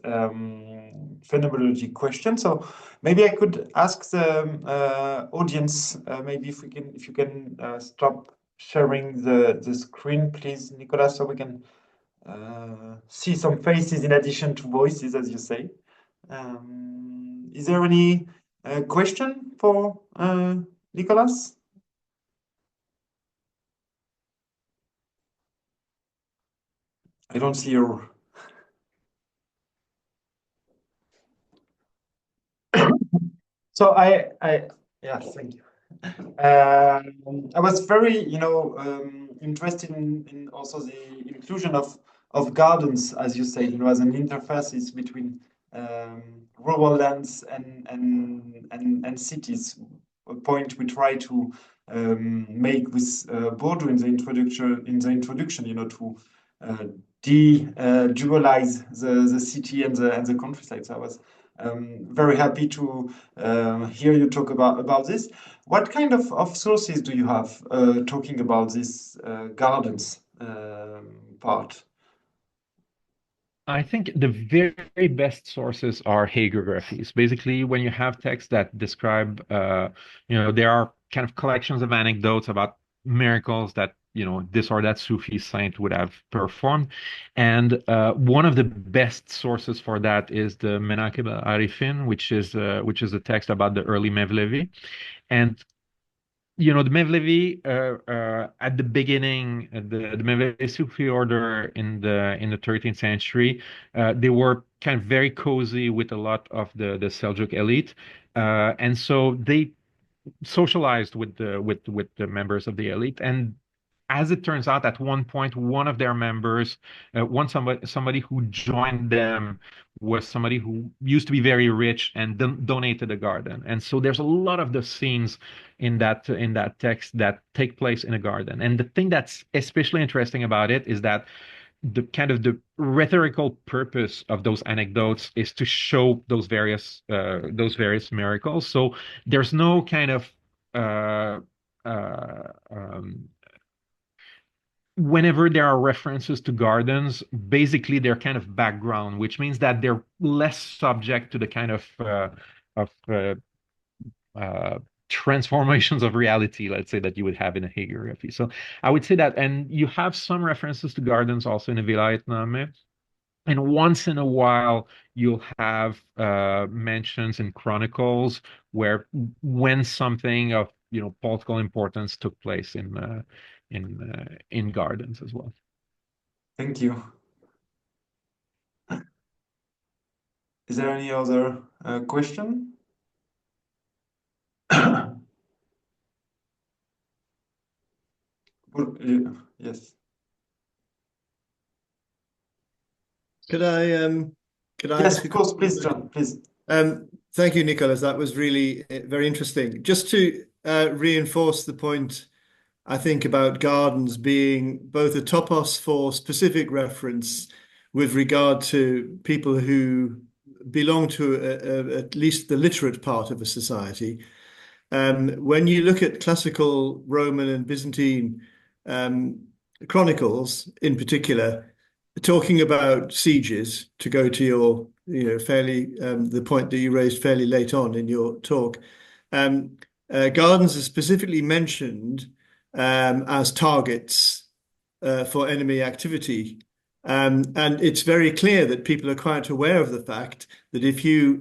phenomenology question. So maybe I could ask the audience, maybe if you can stop sharing the screen, please, Nicolas, so we can see some faces in addition to voices, as you say. Is there any question for Nicolas? I don't see your. So yeah, thank you. I was very, interested in also the inclusion of gardens, as you say, as an interfaces between rural lands and cities. A point we try to make with Bordeaux in the introduction, to dualize the city and the countryside. So I was Very happy to hear you talk about this. What kind of sources do you have talking about this gardens part? I think the very best sources are hagiographies. Basically, when you have texts that describe, there are kind of collections of anecdotes about miracles that, this or that Sufi saint would have performed. And one of the best sources for that is the Menakib al-Arifin, which is a text about the early Mevlevi. And the Mevlevi at the beginning, the Mevlevi Sufi order in the 13th century, they were kind of very cozy with a lot of the Seljuk elite, and so they socialized with the members of the elite. And as it turns out, at one point, one of their members, somebody who joined them was somebody who used to be very rich and donated a garden. And so there's a lot of the scenes in that text that take place in a garden. And the thing that's especially interesting about it is that the rhetorical purpose of those anecdotes is to show those various miracles. So there's no kind of uh, uh, whenever there are references to gardens, basically they're kind of background, which means that they're less subject to the kind of uh, transformations of reality, let's say, that you would have in a hagiography. So I would say that, and you have some references to gardens also in a Vilayetname. And once in a while, you'll have mentions in chronicles where when something of political importance took place in gardens as well. Thank you. Is there any other question? Yes. Could I Yes, ask of a course, question? please, John, please. Thank you, Nicolas. That was really very interesting. Just to reinforce the point, I think, about gardens being both a topos for specific reference with regard to people who belong to at least the literate part of a society. When you look at classical Roman and Byzantine chronicles in particular, talking about sieges, to go to your, fairly the point that you raised fairly late on in your talk, gardens are specifically mentioned as targets for enemy activity. And it's very clear that people are quite aware of the fact that if you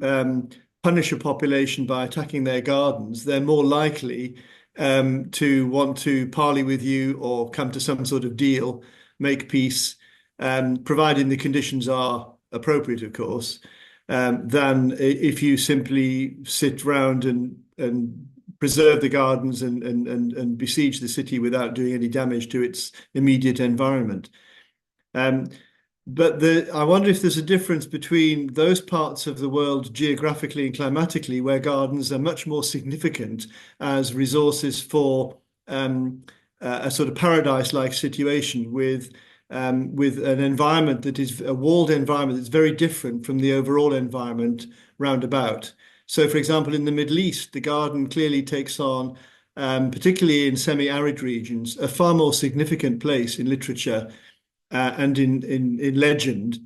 punish a population by attacking their gardens, they're more likely to want to parley with you or come to some sort of deal, make peace, providing the conditions are appropriate, of course, than if you simply sit round and preserve the gardens and besiege the city without doing any damage to its immediate environment. But I wonder if there's a difference between those parts of the world geographically and climatically where gardens are much more significant as resources for a sort of paradise-like situation with an environment that is a walled environment that's very different from the overall environment roundabout. So, for example, in the Middle East, the garden clearly takes on, particularly in semi-arid regions, a far more significant place in literature and in legend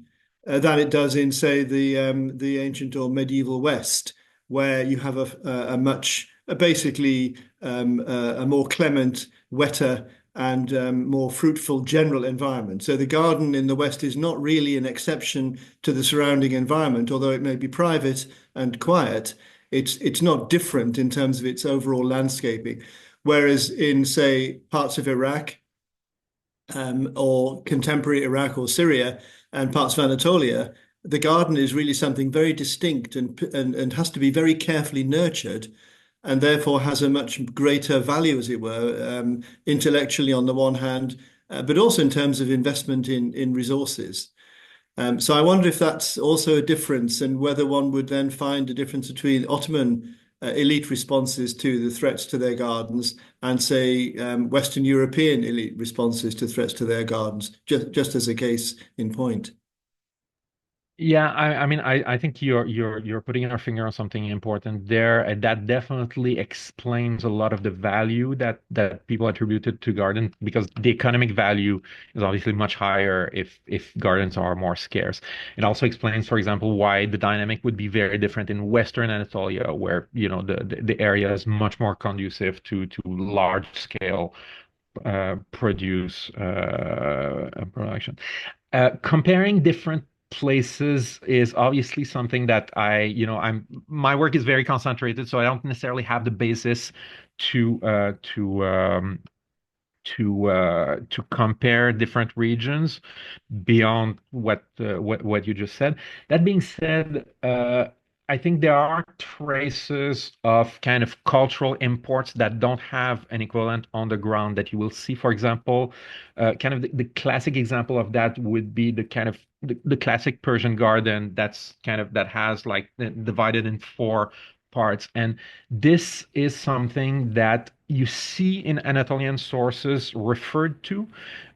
than it does in, say, the ancient or medieval West, where you have a much basically a more clement, wetter, and more fruitful general environment. So the garden in the West is not really an exception to the surrounding environment, although it may be private and quiet. It's not different in terms of its overall landscaping. Whereas in, say, parts of Iraq, or contemporary Iraq or Syria and parts of Anatolia, the garden is really something very distinct and has to be very carefully nurtured, and therefore has a much greater value, as it were, intellectually on the one hand, but also in terms of investment in resources. So I wonder if that's also a difference, and whether one would then find a difference between Ottoman elite responses to the threats to their gardens and, say, Western European elite responses to threats to their gardens, just as a case in point. Yeah, I mean, I think you're putting your finger on something important there, and that definitely explains a lot of the value that people attributed to gardens, because the economic value is obviously much higher if gardens are more scarce. It also explains, for example, why the dynamic would be very different in Western Anatolia, where the area is much more conducive to large scale production. Comparing different places is obviously something that my work is very concentrated, so I don't necessarily have the basis to uh, to um, to compare different regions beyond what you just said. That being said, I think there are traces of kind of cultural imports that don't have an equivalent on the ground that you will see. For example, kind of the classic example of that would be the kind of the classic Persian garden that has like divided in four parts. And this is something that you see in Anatolian sources referred to,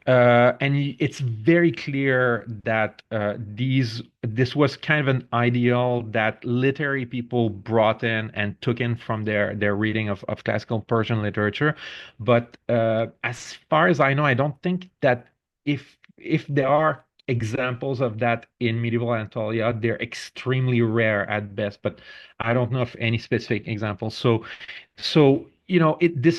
and it's very clear that this was kind of an ideal that literary people brought in and took in from their reading of classical Persian literature. But as far as I know, I don't think that if there are examples of that in medieval Anatolia, they're extremely rare at best. But I don't know of any specific examples. This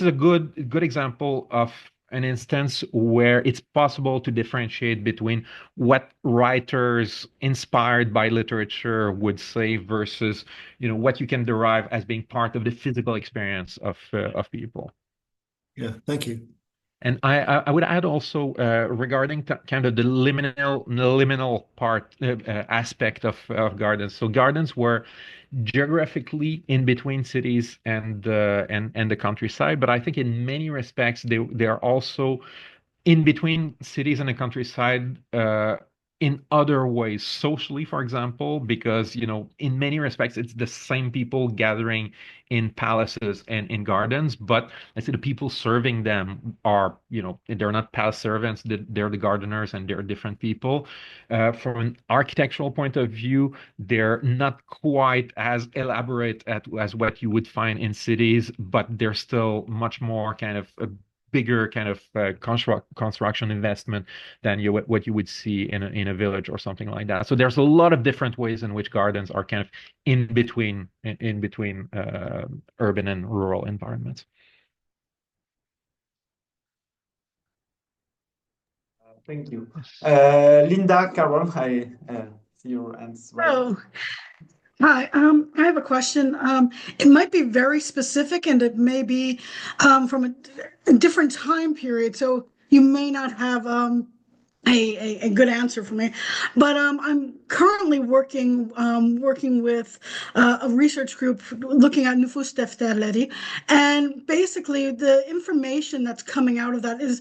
is a good example of an instance where it's possible to differentiate between what writers inspired by literature would say versus, what you can derive as being part of the physical experience of people. Yeah, thank you. And I would add also regarding kind of the liminal part aspect of gardens. So gardens were geographically in between cities and the countryside, but I think in many respects they are also in between cities and the countryside in other ways, socially, for example, because in many respects it's the same people gathering in palaces and in gardens, but I say the people serving them are, they're not palace servants, they're the gardeners, and they're different people. From an architectural point of view, they're not quite as elaborate as what you would find in cities, but they're still much more kind of bigger kind of construction investment than what you would see in a village or something like that. So there's a lot of different ways in which gardens are kind of in between urban and rural environments. Thank you. Linda, Carol, I see your hands right. Oh, hi. I have a question. It might be very specific and it may be from a different time period. So you may not have a good answer for me. But I'm currently working with a research group looking at nüfus defterleri, and basically the information that's coming out of that is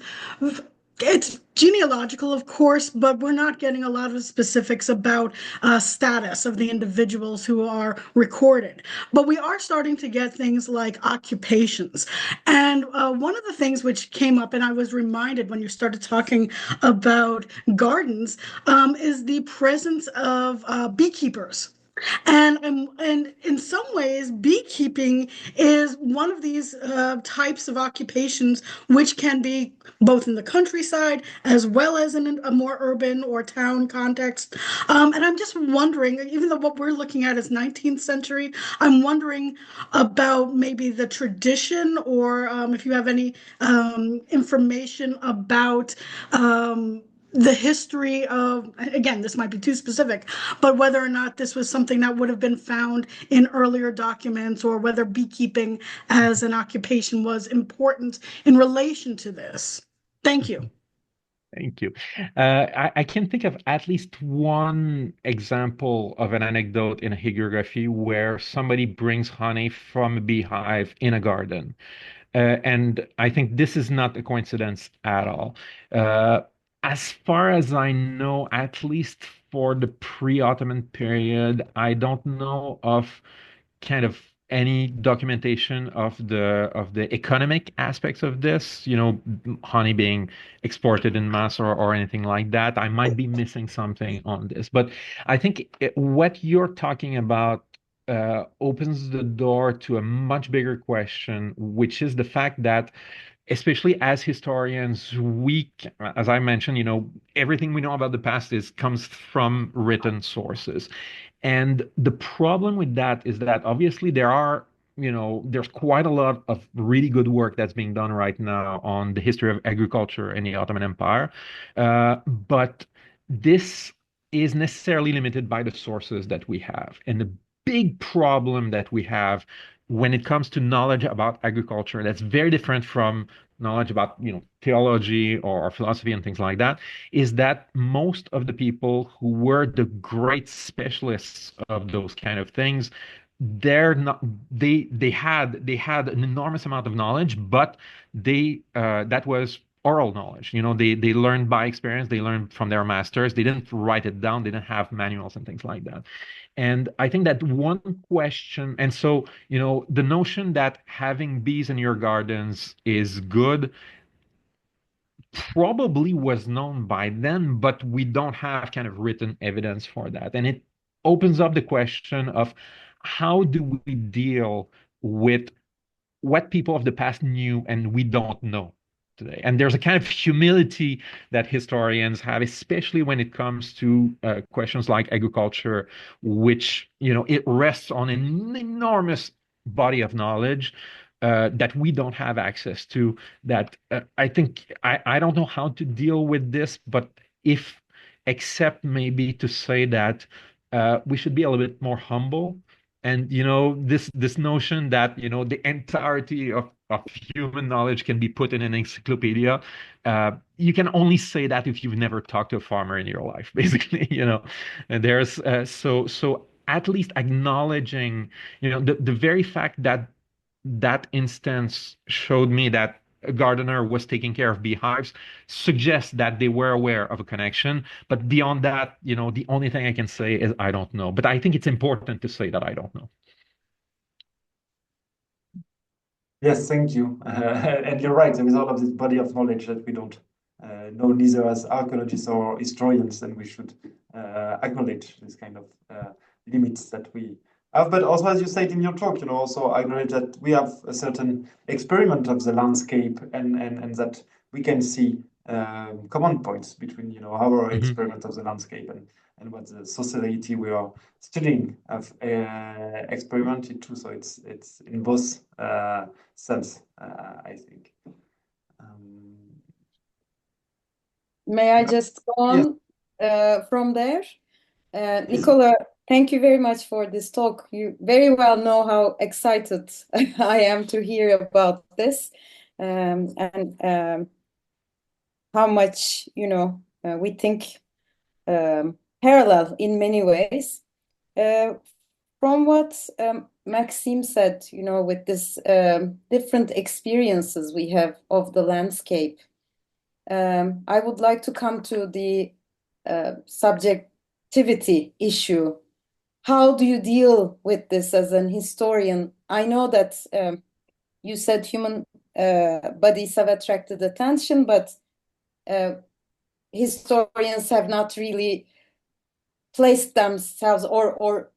it's genealogical, of course, but we're not getting a lot of specifics about status of the individuals who are recorded. But we are starting to get things like occupations. And one of the things which came up, and I was reminded when you started talking about gardens, is the presence of beekeepers. And in some ways, beekeeping is one of these types of occupations which can be both in the countryside as well as in a more urban or town context. And I'm just wondering, even though what we're looking at is 19th century, I'm wondering about maybe the tradition, or if you have any information about the history of, again, this might be too specific, but whether or not this was something that would have been found in earlier documents, or whether beekeeping as an occupation was important in relation to this. Thank you. Thank you. I can think of at least one example of an anecdote in a hagiography where somebody brings honey from a beehive in a garden. And I think this is not a coincidence at all. Uh, as far as I know, at least for the pre-Ottoman period, I don't know of kind of any documentation of the economic aspects of this, honey being exported in mass or anything like that. I might be missing something on this, but I think what you're talking about opens the door to a much bigger question, which is the fact that, especially as historians, as I mentioned, everything we know about the past comes from written sources. And the problem with that is that obviously there's quite a lot of really good work that's being done right now on the history of agriculture in the Ottoman Empire. But this is necessarily limited by the sources that we have. And the big problem that we have when it comes to knowledge about agriculture that's very different from knowledge about theology or philosophy and things like that is that most of the people who were the great specialists of those kind of things, they're not they had an enormous amount of knowledge, but that was oral knowledge. They learned by experience, they learned from their masters, they didn't write it down, they didn't have manuals and things like that. And I think that one question, and so, the notion that having bees in your gardens is good probably was known by then, but we don't have kind of written evidence for that. And it opens up the question of how do we deal with what people of the past knew and we don't know today. And there's a kind of humility that historians have, especially when it comes to questions like agriculture, which, it rests on an enormous body of knowledge that we don't have access to. That I think I don't know how to deal with this, but except maybe to say that we should be a little bit more humble. And this notion that the entirety of human knowledge can be put in an encyclopedia, you can only say that if you've never talked to a farmer in your life, basically. And there's so at least acknowledging the very fact that that instance showed me that a gardener was taking care of beehives suggests that they were aware of a connection. But beyond that, the only thing I can say is I don't know. But I think it's important to say that I don't know. Yes, thank you. And you're right, there is all of this body of knowledge that we don't know neither as archaeologists or historians, and we should acknowledge this kind of limits that we have. But also, as you said in your talk, also acknowledge that we have a certain experiment of the landscape and that we can see common points between, our experiment of the landscape and what the society we are studying have experimented too. So it's in both sense, I think. May I just go on from there? Nicola, thank you very much for this talk. You very well know how excited I am to hear about this and how much, we think parallel in many ways. From what Maxime said, with this different experiences we have of the landscape, I would like to come to the subjectivity issue. How do you deal with this as an historian? I know that you said human bodies have attracted attention, but historians have not really placed themselves or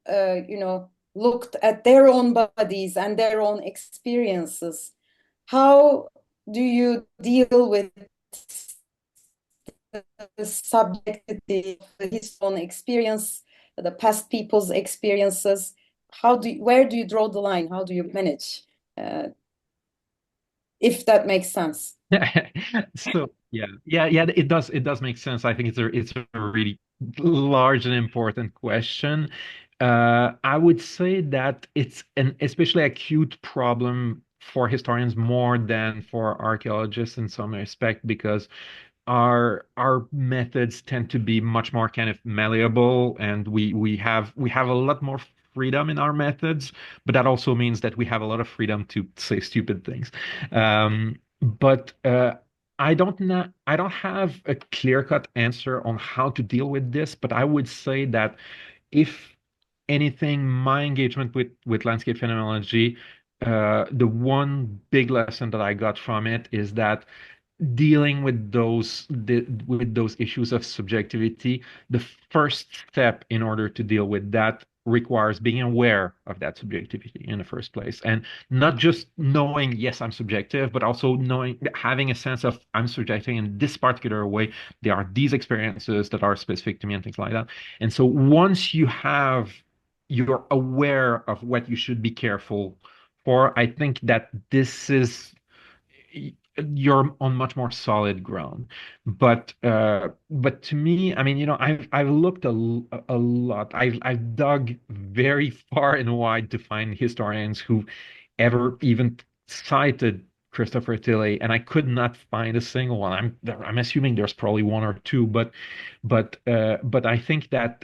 looked at their own bodies and their own experiences. How do you deal with the subjectivity of his own experience, the past people's experiences? Where do you draw the line? How do you manage? If that makes sense. So yeah, it does make sense. I think it's a really large and important question. I would say that it's an especially acute problem for historians more than for archaeologists in some respect, because our methods tend to be much more kind of malleable, and we have a lot more freedom in our methods, but that also means that we have a lot of freedom to say stupid things. But I don't have a clear-cut answer on how to deal with this, but I would say that if anything, my engagement with landscape phenomenology, the one big lesson that I got from it is that dealing with those issues of subjectivity, the first step in order to deal with that requires being aware of that subjectivity in the first place, and not just knowing, yes, I'm subjective, but also knowing, having a sense of I'm subjective in this particular way. There are these experiences that are specific to me and things like that. And so once you're aware of what you should be careful for, I think that this is you're on much more solid ground. But to me, I mean, I've looked a lot. I've dug very far and wide to find historians who ever even cited Christopher Tilley, and I could not find a single one. I'm assuming there's probably one or two, but I think that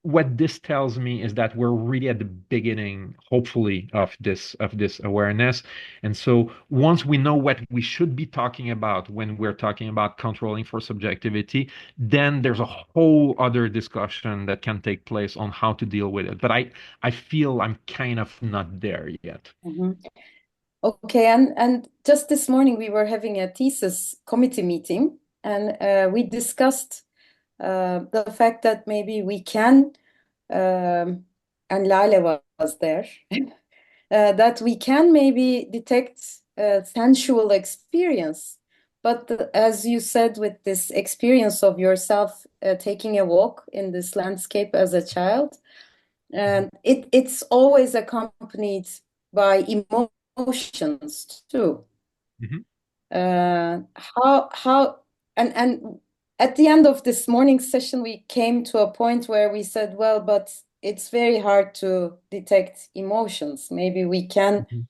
what this tells me is that we're really at the beginning, hopefully, of this awareness. And so once we know what we should be talking about when we're talking about controlling for subjectivity, then there's a whole other discussion that can take place on how to deal with it. But I feel I'm kind of not there yet. Okay, and just this morning we were having a thesis committee meeting, and we discussed the fact that maybe we can, and Lale was there, that we can maybe detect sensual experience. But as you said, with this experience of yourself taking a walk in this landscape as a child, and it's always accompanied by emotions too. Mhm. How and at the end of this morning session, we came to a point where we said, well, but it's very hard to detect emotions. Maybe we can, Mhm.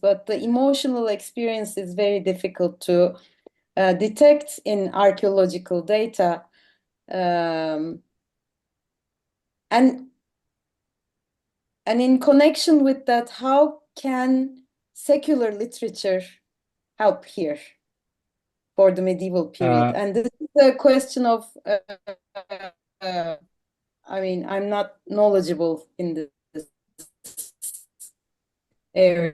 but the emotional experience is very difficult to detect in archaeological data. And in connection with that, how can secular literature help here for the medieval period? And this is a question of, I mean, I'm not knowledgeable in this area.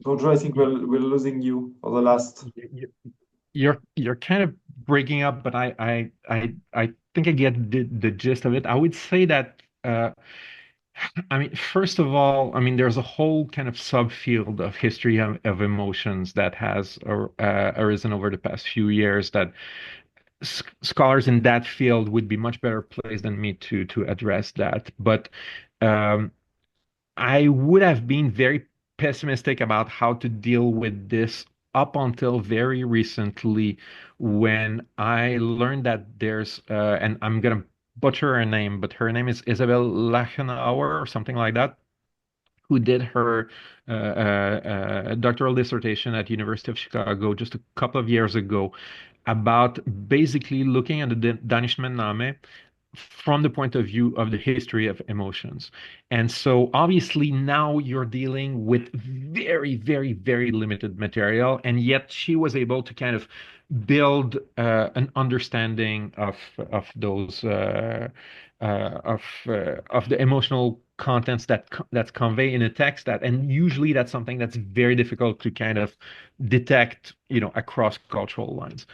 Roger, I think we're losing you for the last. You're kind of breaking up, but I think I get the gist of it. I would say that I mean, first of all, I mean, there's a whole kind of subfield of history of emotions that has arisen over the past few years that scholars in that field would be much better placed than me to address that. But um, I would have been very pessimistic about how to deal with this up until very recently when I learned that and I'm gonna butcher her name, but her name is Isabel Lachenauer or something like that, who did her doctoral dissertation at University of Chicago just a couple of years ago about basically looking at the Danishmenname from the point of view of the history of emotions. And so obviously now you're dealing with very, very, very limited material, and yet she was able to kind of build an understanding of those of the emotional contents that's conveyed in a text, and usually that's something that's very difficult to kind of detect, across cultural lines.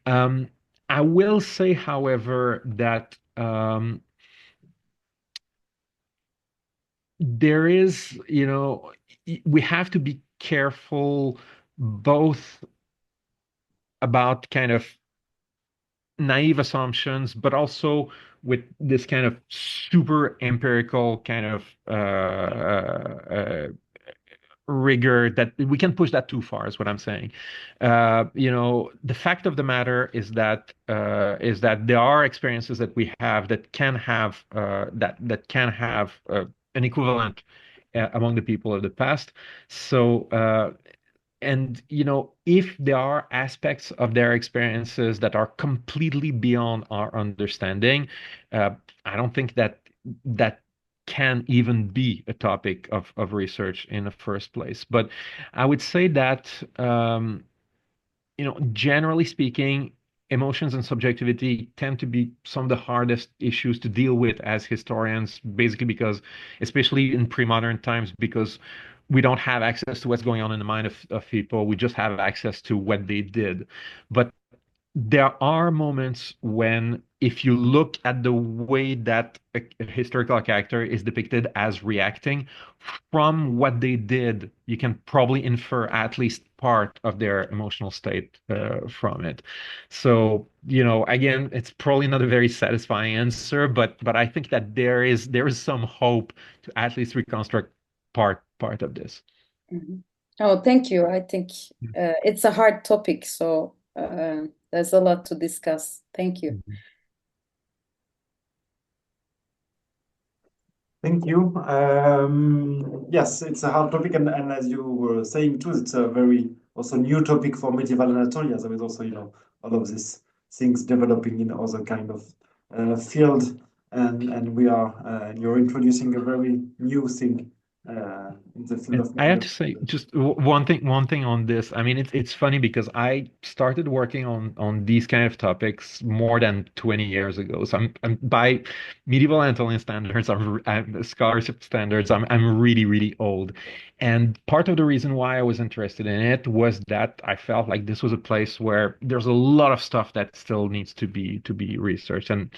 Um, I will say, however, that there is, we have to be careful both about kind of naive assumptions, but also with this kind of super empirical kind of rigor that we can push that too far, is what I'm saying. The fact of the matter is that there are experiences that we have that can have an equivalent among the people of the past. So and if there are aspects of their experiences that are completely beyond our understanding, I don't think that can even be a topic of research in the first place. But I would say that generally speaking, emotions and subjectivity tend to be some of the hardest issues to deal with as historians, basically because, especially in pre-modern times, because we don't have access to what's going on in the mind of people. We just have access to what they did. But there are moments when, if you look at the way that a historical character is depicted as reacting from what they did, you can probably infer at least part of their emotional state from it. So, again, it's probably not a very satisfying answer, but I think that there is some hope to at least reconstruct part of this. Mhm. Oh, thank you. I think it's a hard topic, so there's a lot to discuss. Thank you. Thank you. Yes, it's a hard topic, and as you were saying too, it's a very also new topic for medieval Anatolia. There is also, all of these things developing in other kind of field, and we are you're introducing a very new thing in the field And of I have medieval to say Anatolia. just one thing on this. I mean, it's funny because I started working on these kind of topics more than 20 years ago. So I'm by medieval Anatolian standards, I'm scholarship standards, I'm really, really old. And part of the reason why I was interested in it was that I felt like this was a place where there's a lot of stuff that still needs to be researched. And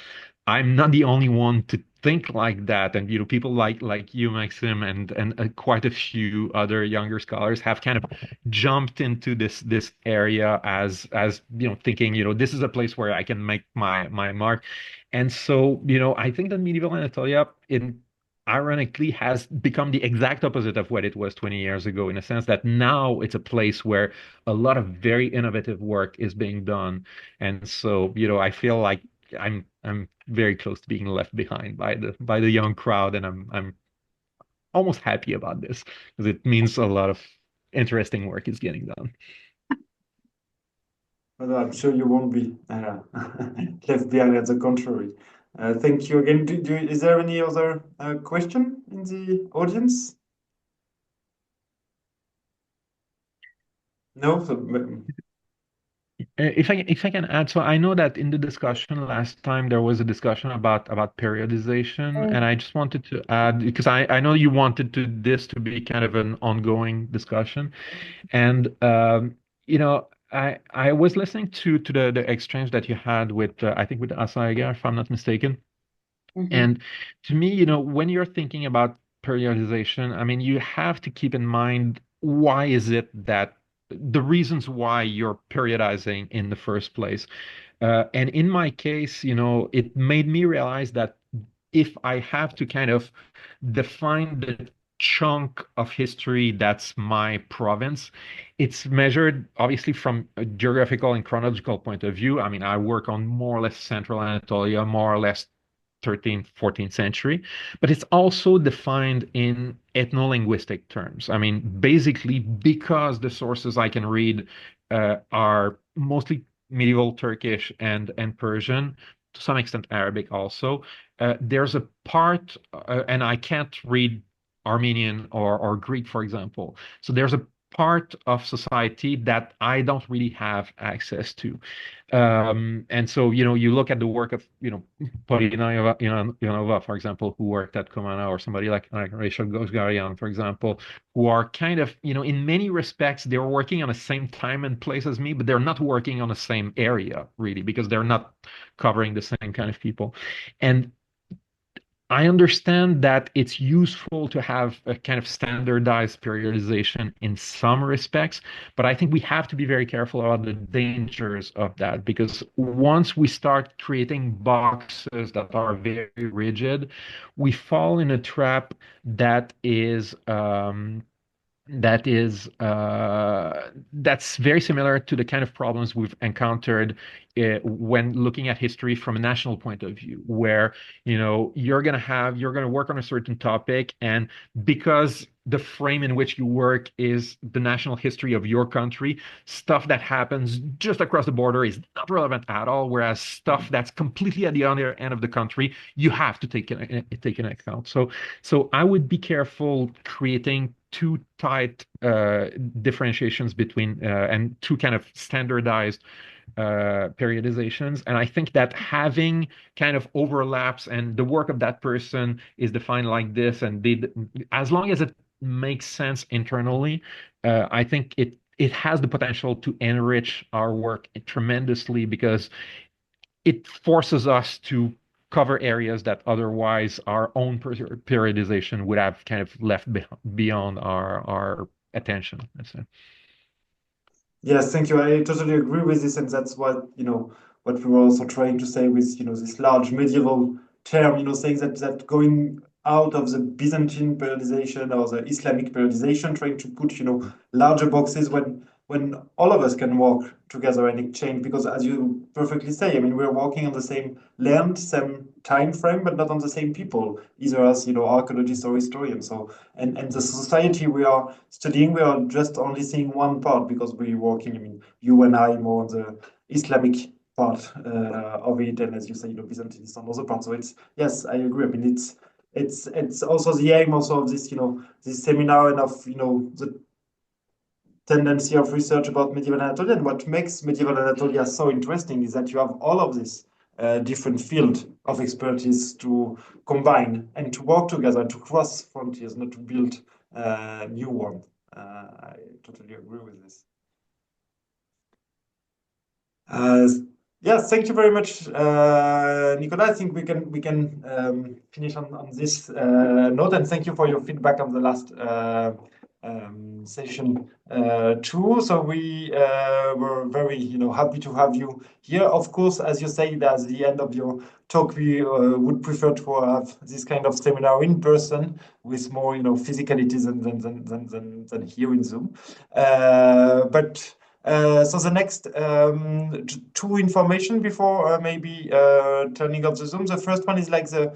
I'm not the only one to think like that. And people like you, Maxim, and quite a few other younger scholars have kind of jumped into this area as thinking, this is a place where I can make my mark. And so, I think that medieval Anatolia in ironically has become the exact opposite of what it was 20 years ago, in a sense that now it's a place where a lot of very innovative work is being done. And so, I feel like I'm very close to being left behind by the young crowd, and I'm almost happy about this because it means a lot of interesting work is getting done. But I'm sure you won't be left behind. At the contrary. Thank you again. Is there any other question in the audience? No. So, If I can add, so I know that in the discussion last time there was a discussion about periodization, and I just wanted to add because I know you wanted this to be kind of an ongoing discussion, and I was listening to the exchange that you had with I think with Asaiga, if I'm not mistaken. And to me, when you're thinking about periodization, I mean, you have to keep in mind why is it that the reasons why you're periodizing in the first place. And in my case, it made me realize that if I have to kind of define the chunk of history that's my province, it's measured obviously from a geographical and chronological point of view. I mean, I work on more or less central Anatolia, more or less 13th, 14th century, but it's also defined in ethno-linguistic terms. I mean, basically, because the sources I can read are mostly medieval Turkish and Persian, to some extent Arabic also. There's a part, and I can't read Armenian or Greek, for example. So there's a part of society that I don't really have access to. And so, you look at the work of, Polina Ivanova, for example, who worked at Kumana, or somebody like Rachel Gosgarian, for example, who are kind of, in many respects, they're working on the same time and place as me, but they're not working on the same area, really, because they're not covering the same kind of people. And I understand that it's useful to have a kind of standardized periodization in some respects, but I think we have to be very careful about the dangers of that, because once we start creating boxes that are very rigid, we fall in a trap that's very similar to the kind of problems we've encountered when looking at history from a national point of view, where you're gonna work on a certain topic, and because the frame in which you work is the national history of your country, stuff that happens just across the border is not relevant at all, whereas stuff that's completely at the other end of the country you have to take in account. So I would be careful creating too tight differentiations between and too kind of standardized periodizations. And I think that having kind of overlaps and the work of that person is defined like this, and as long as it makes sense internally, I think it has the potential to enrich our work tremendously, because it forces us to cover areas that otherwise our own periodization would have kind of left beyond our attention. Yes, thank you. I totally agree with this, and that's what what we were also trying to say with this large medieval term, saying that going out of the Byzantine periodization or the Islamic periodization, trying to put larger boxes when all of us can work together and exchange, because as you perfectly say, I mean, we're working on the same land, same time frame, but not on the same people, either as archaeologists or historians. So and the society we are studying, we are just only seeing one part, because we're working, I mean, you and I more on the Islamic part of it, and as you say, Byzantine is on other part. So it's, yes, I agree. I mean, it's also the aim also of this this seminar, and of the tendency of research about medieval Anatolia. And what makes medieval Anatolia so interesting is that you have all of this different field of expertise to combine and to work together and to cross frontiers, not to build new one. I totally agree with this. Yes, thank you very much, Nicolas. I think we can finish on this note, and thank you for your feedback on the last session too. So we were very happy to have you here. Of course, as you say, at the end of your talk, we would prefer to have this kind of seminar in person with more physicalities than here in Zoom. But so the next two information before maybe turning off the Zoom. The first one is like the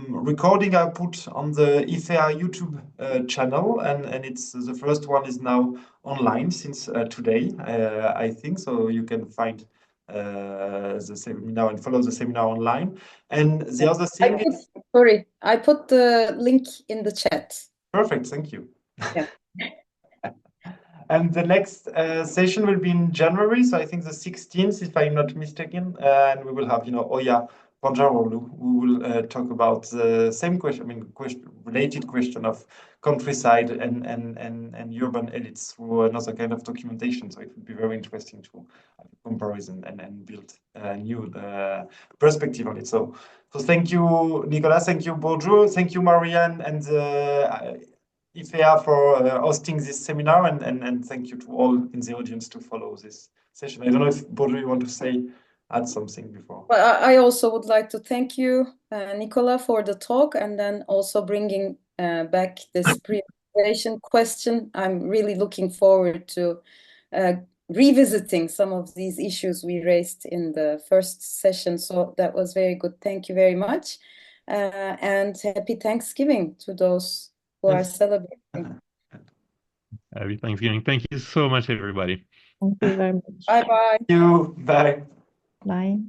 recording I put on the IFEA YouTube channel, and it's the first one is now online since today, I think. So you can find the seminar and follow the seminar online. And the other thing is, sorry, I put the link in the chat. Perfect, thank you. Yeah. And the next session will be in January, so I think the 16th, if I'm not mistaken, and we will have, Oya Panjarolu, who will talk about the same question, I mean, related question of countryside and urban elites through another kind of documentation. So it would be very interesting to have a comparison and build a new perspective on it. So thank you, Nicolas, thank you, Bourdieu, thank you, Marianne, and IFEA for hosting this seminar, and thank you to all in the audience to follow this session. I don't know if Bourdieu, you want to add something before. Well, I also would like to thank you, Nicola, for the talk, and then also bringing back this pre-preparation question. I'm really looking forward to revisiting some of these issues we raised in the first session. So that was very good. Thank you very much. And happy Thanksgiving to those who are celebrating. Happy Thanksgiving. Thank you so much, everybody. Thank you very much. Bye-bye. Thank you. Bye. Bye.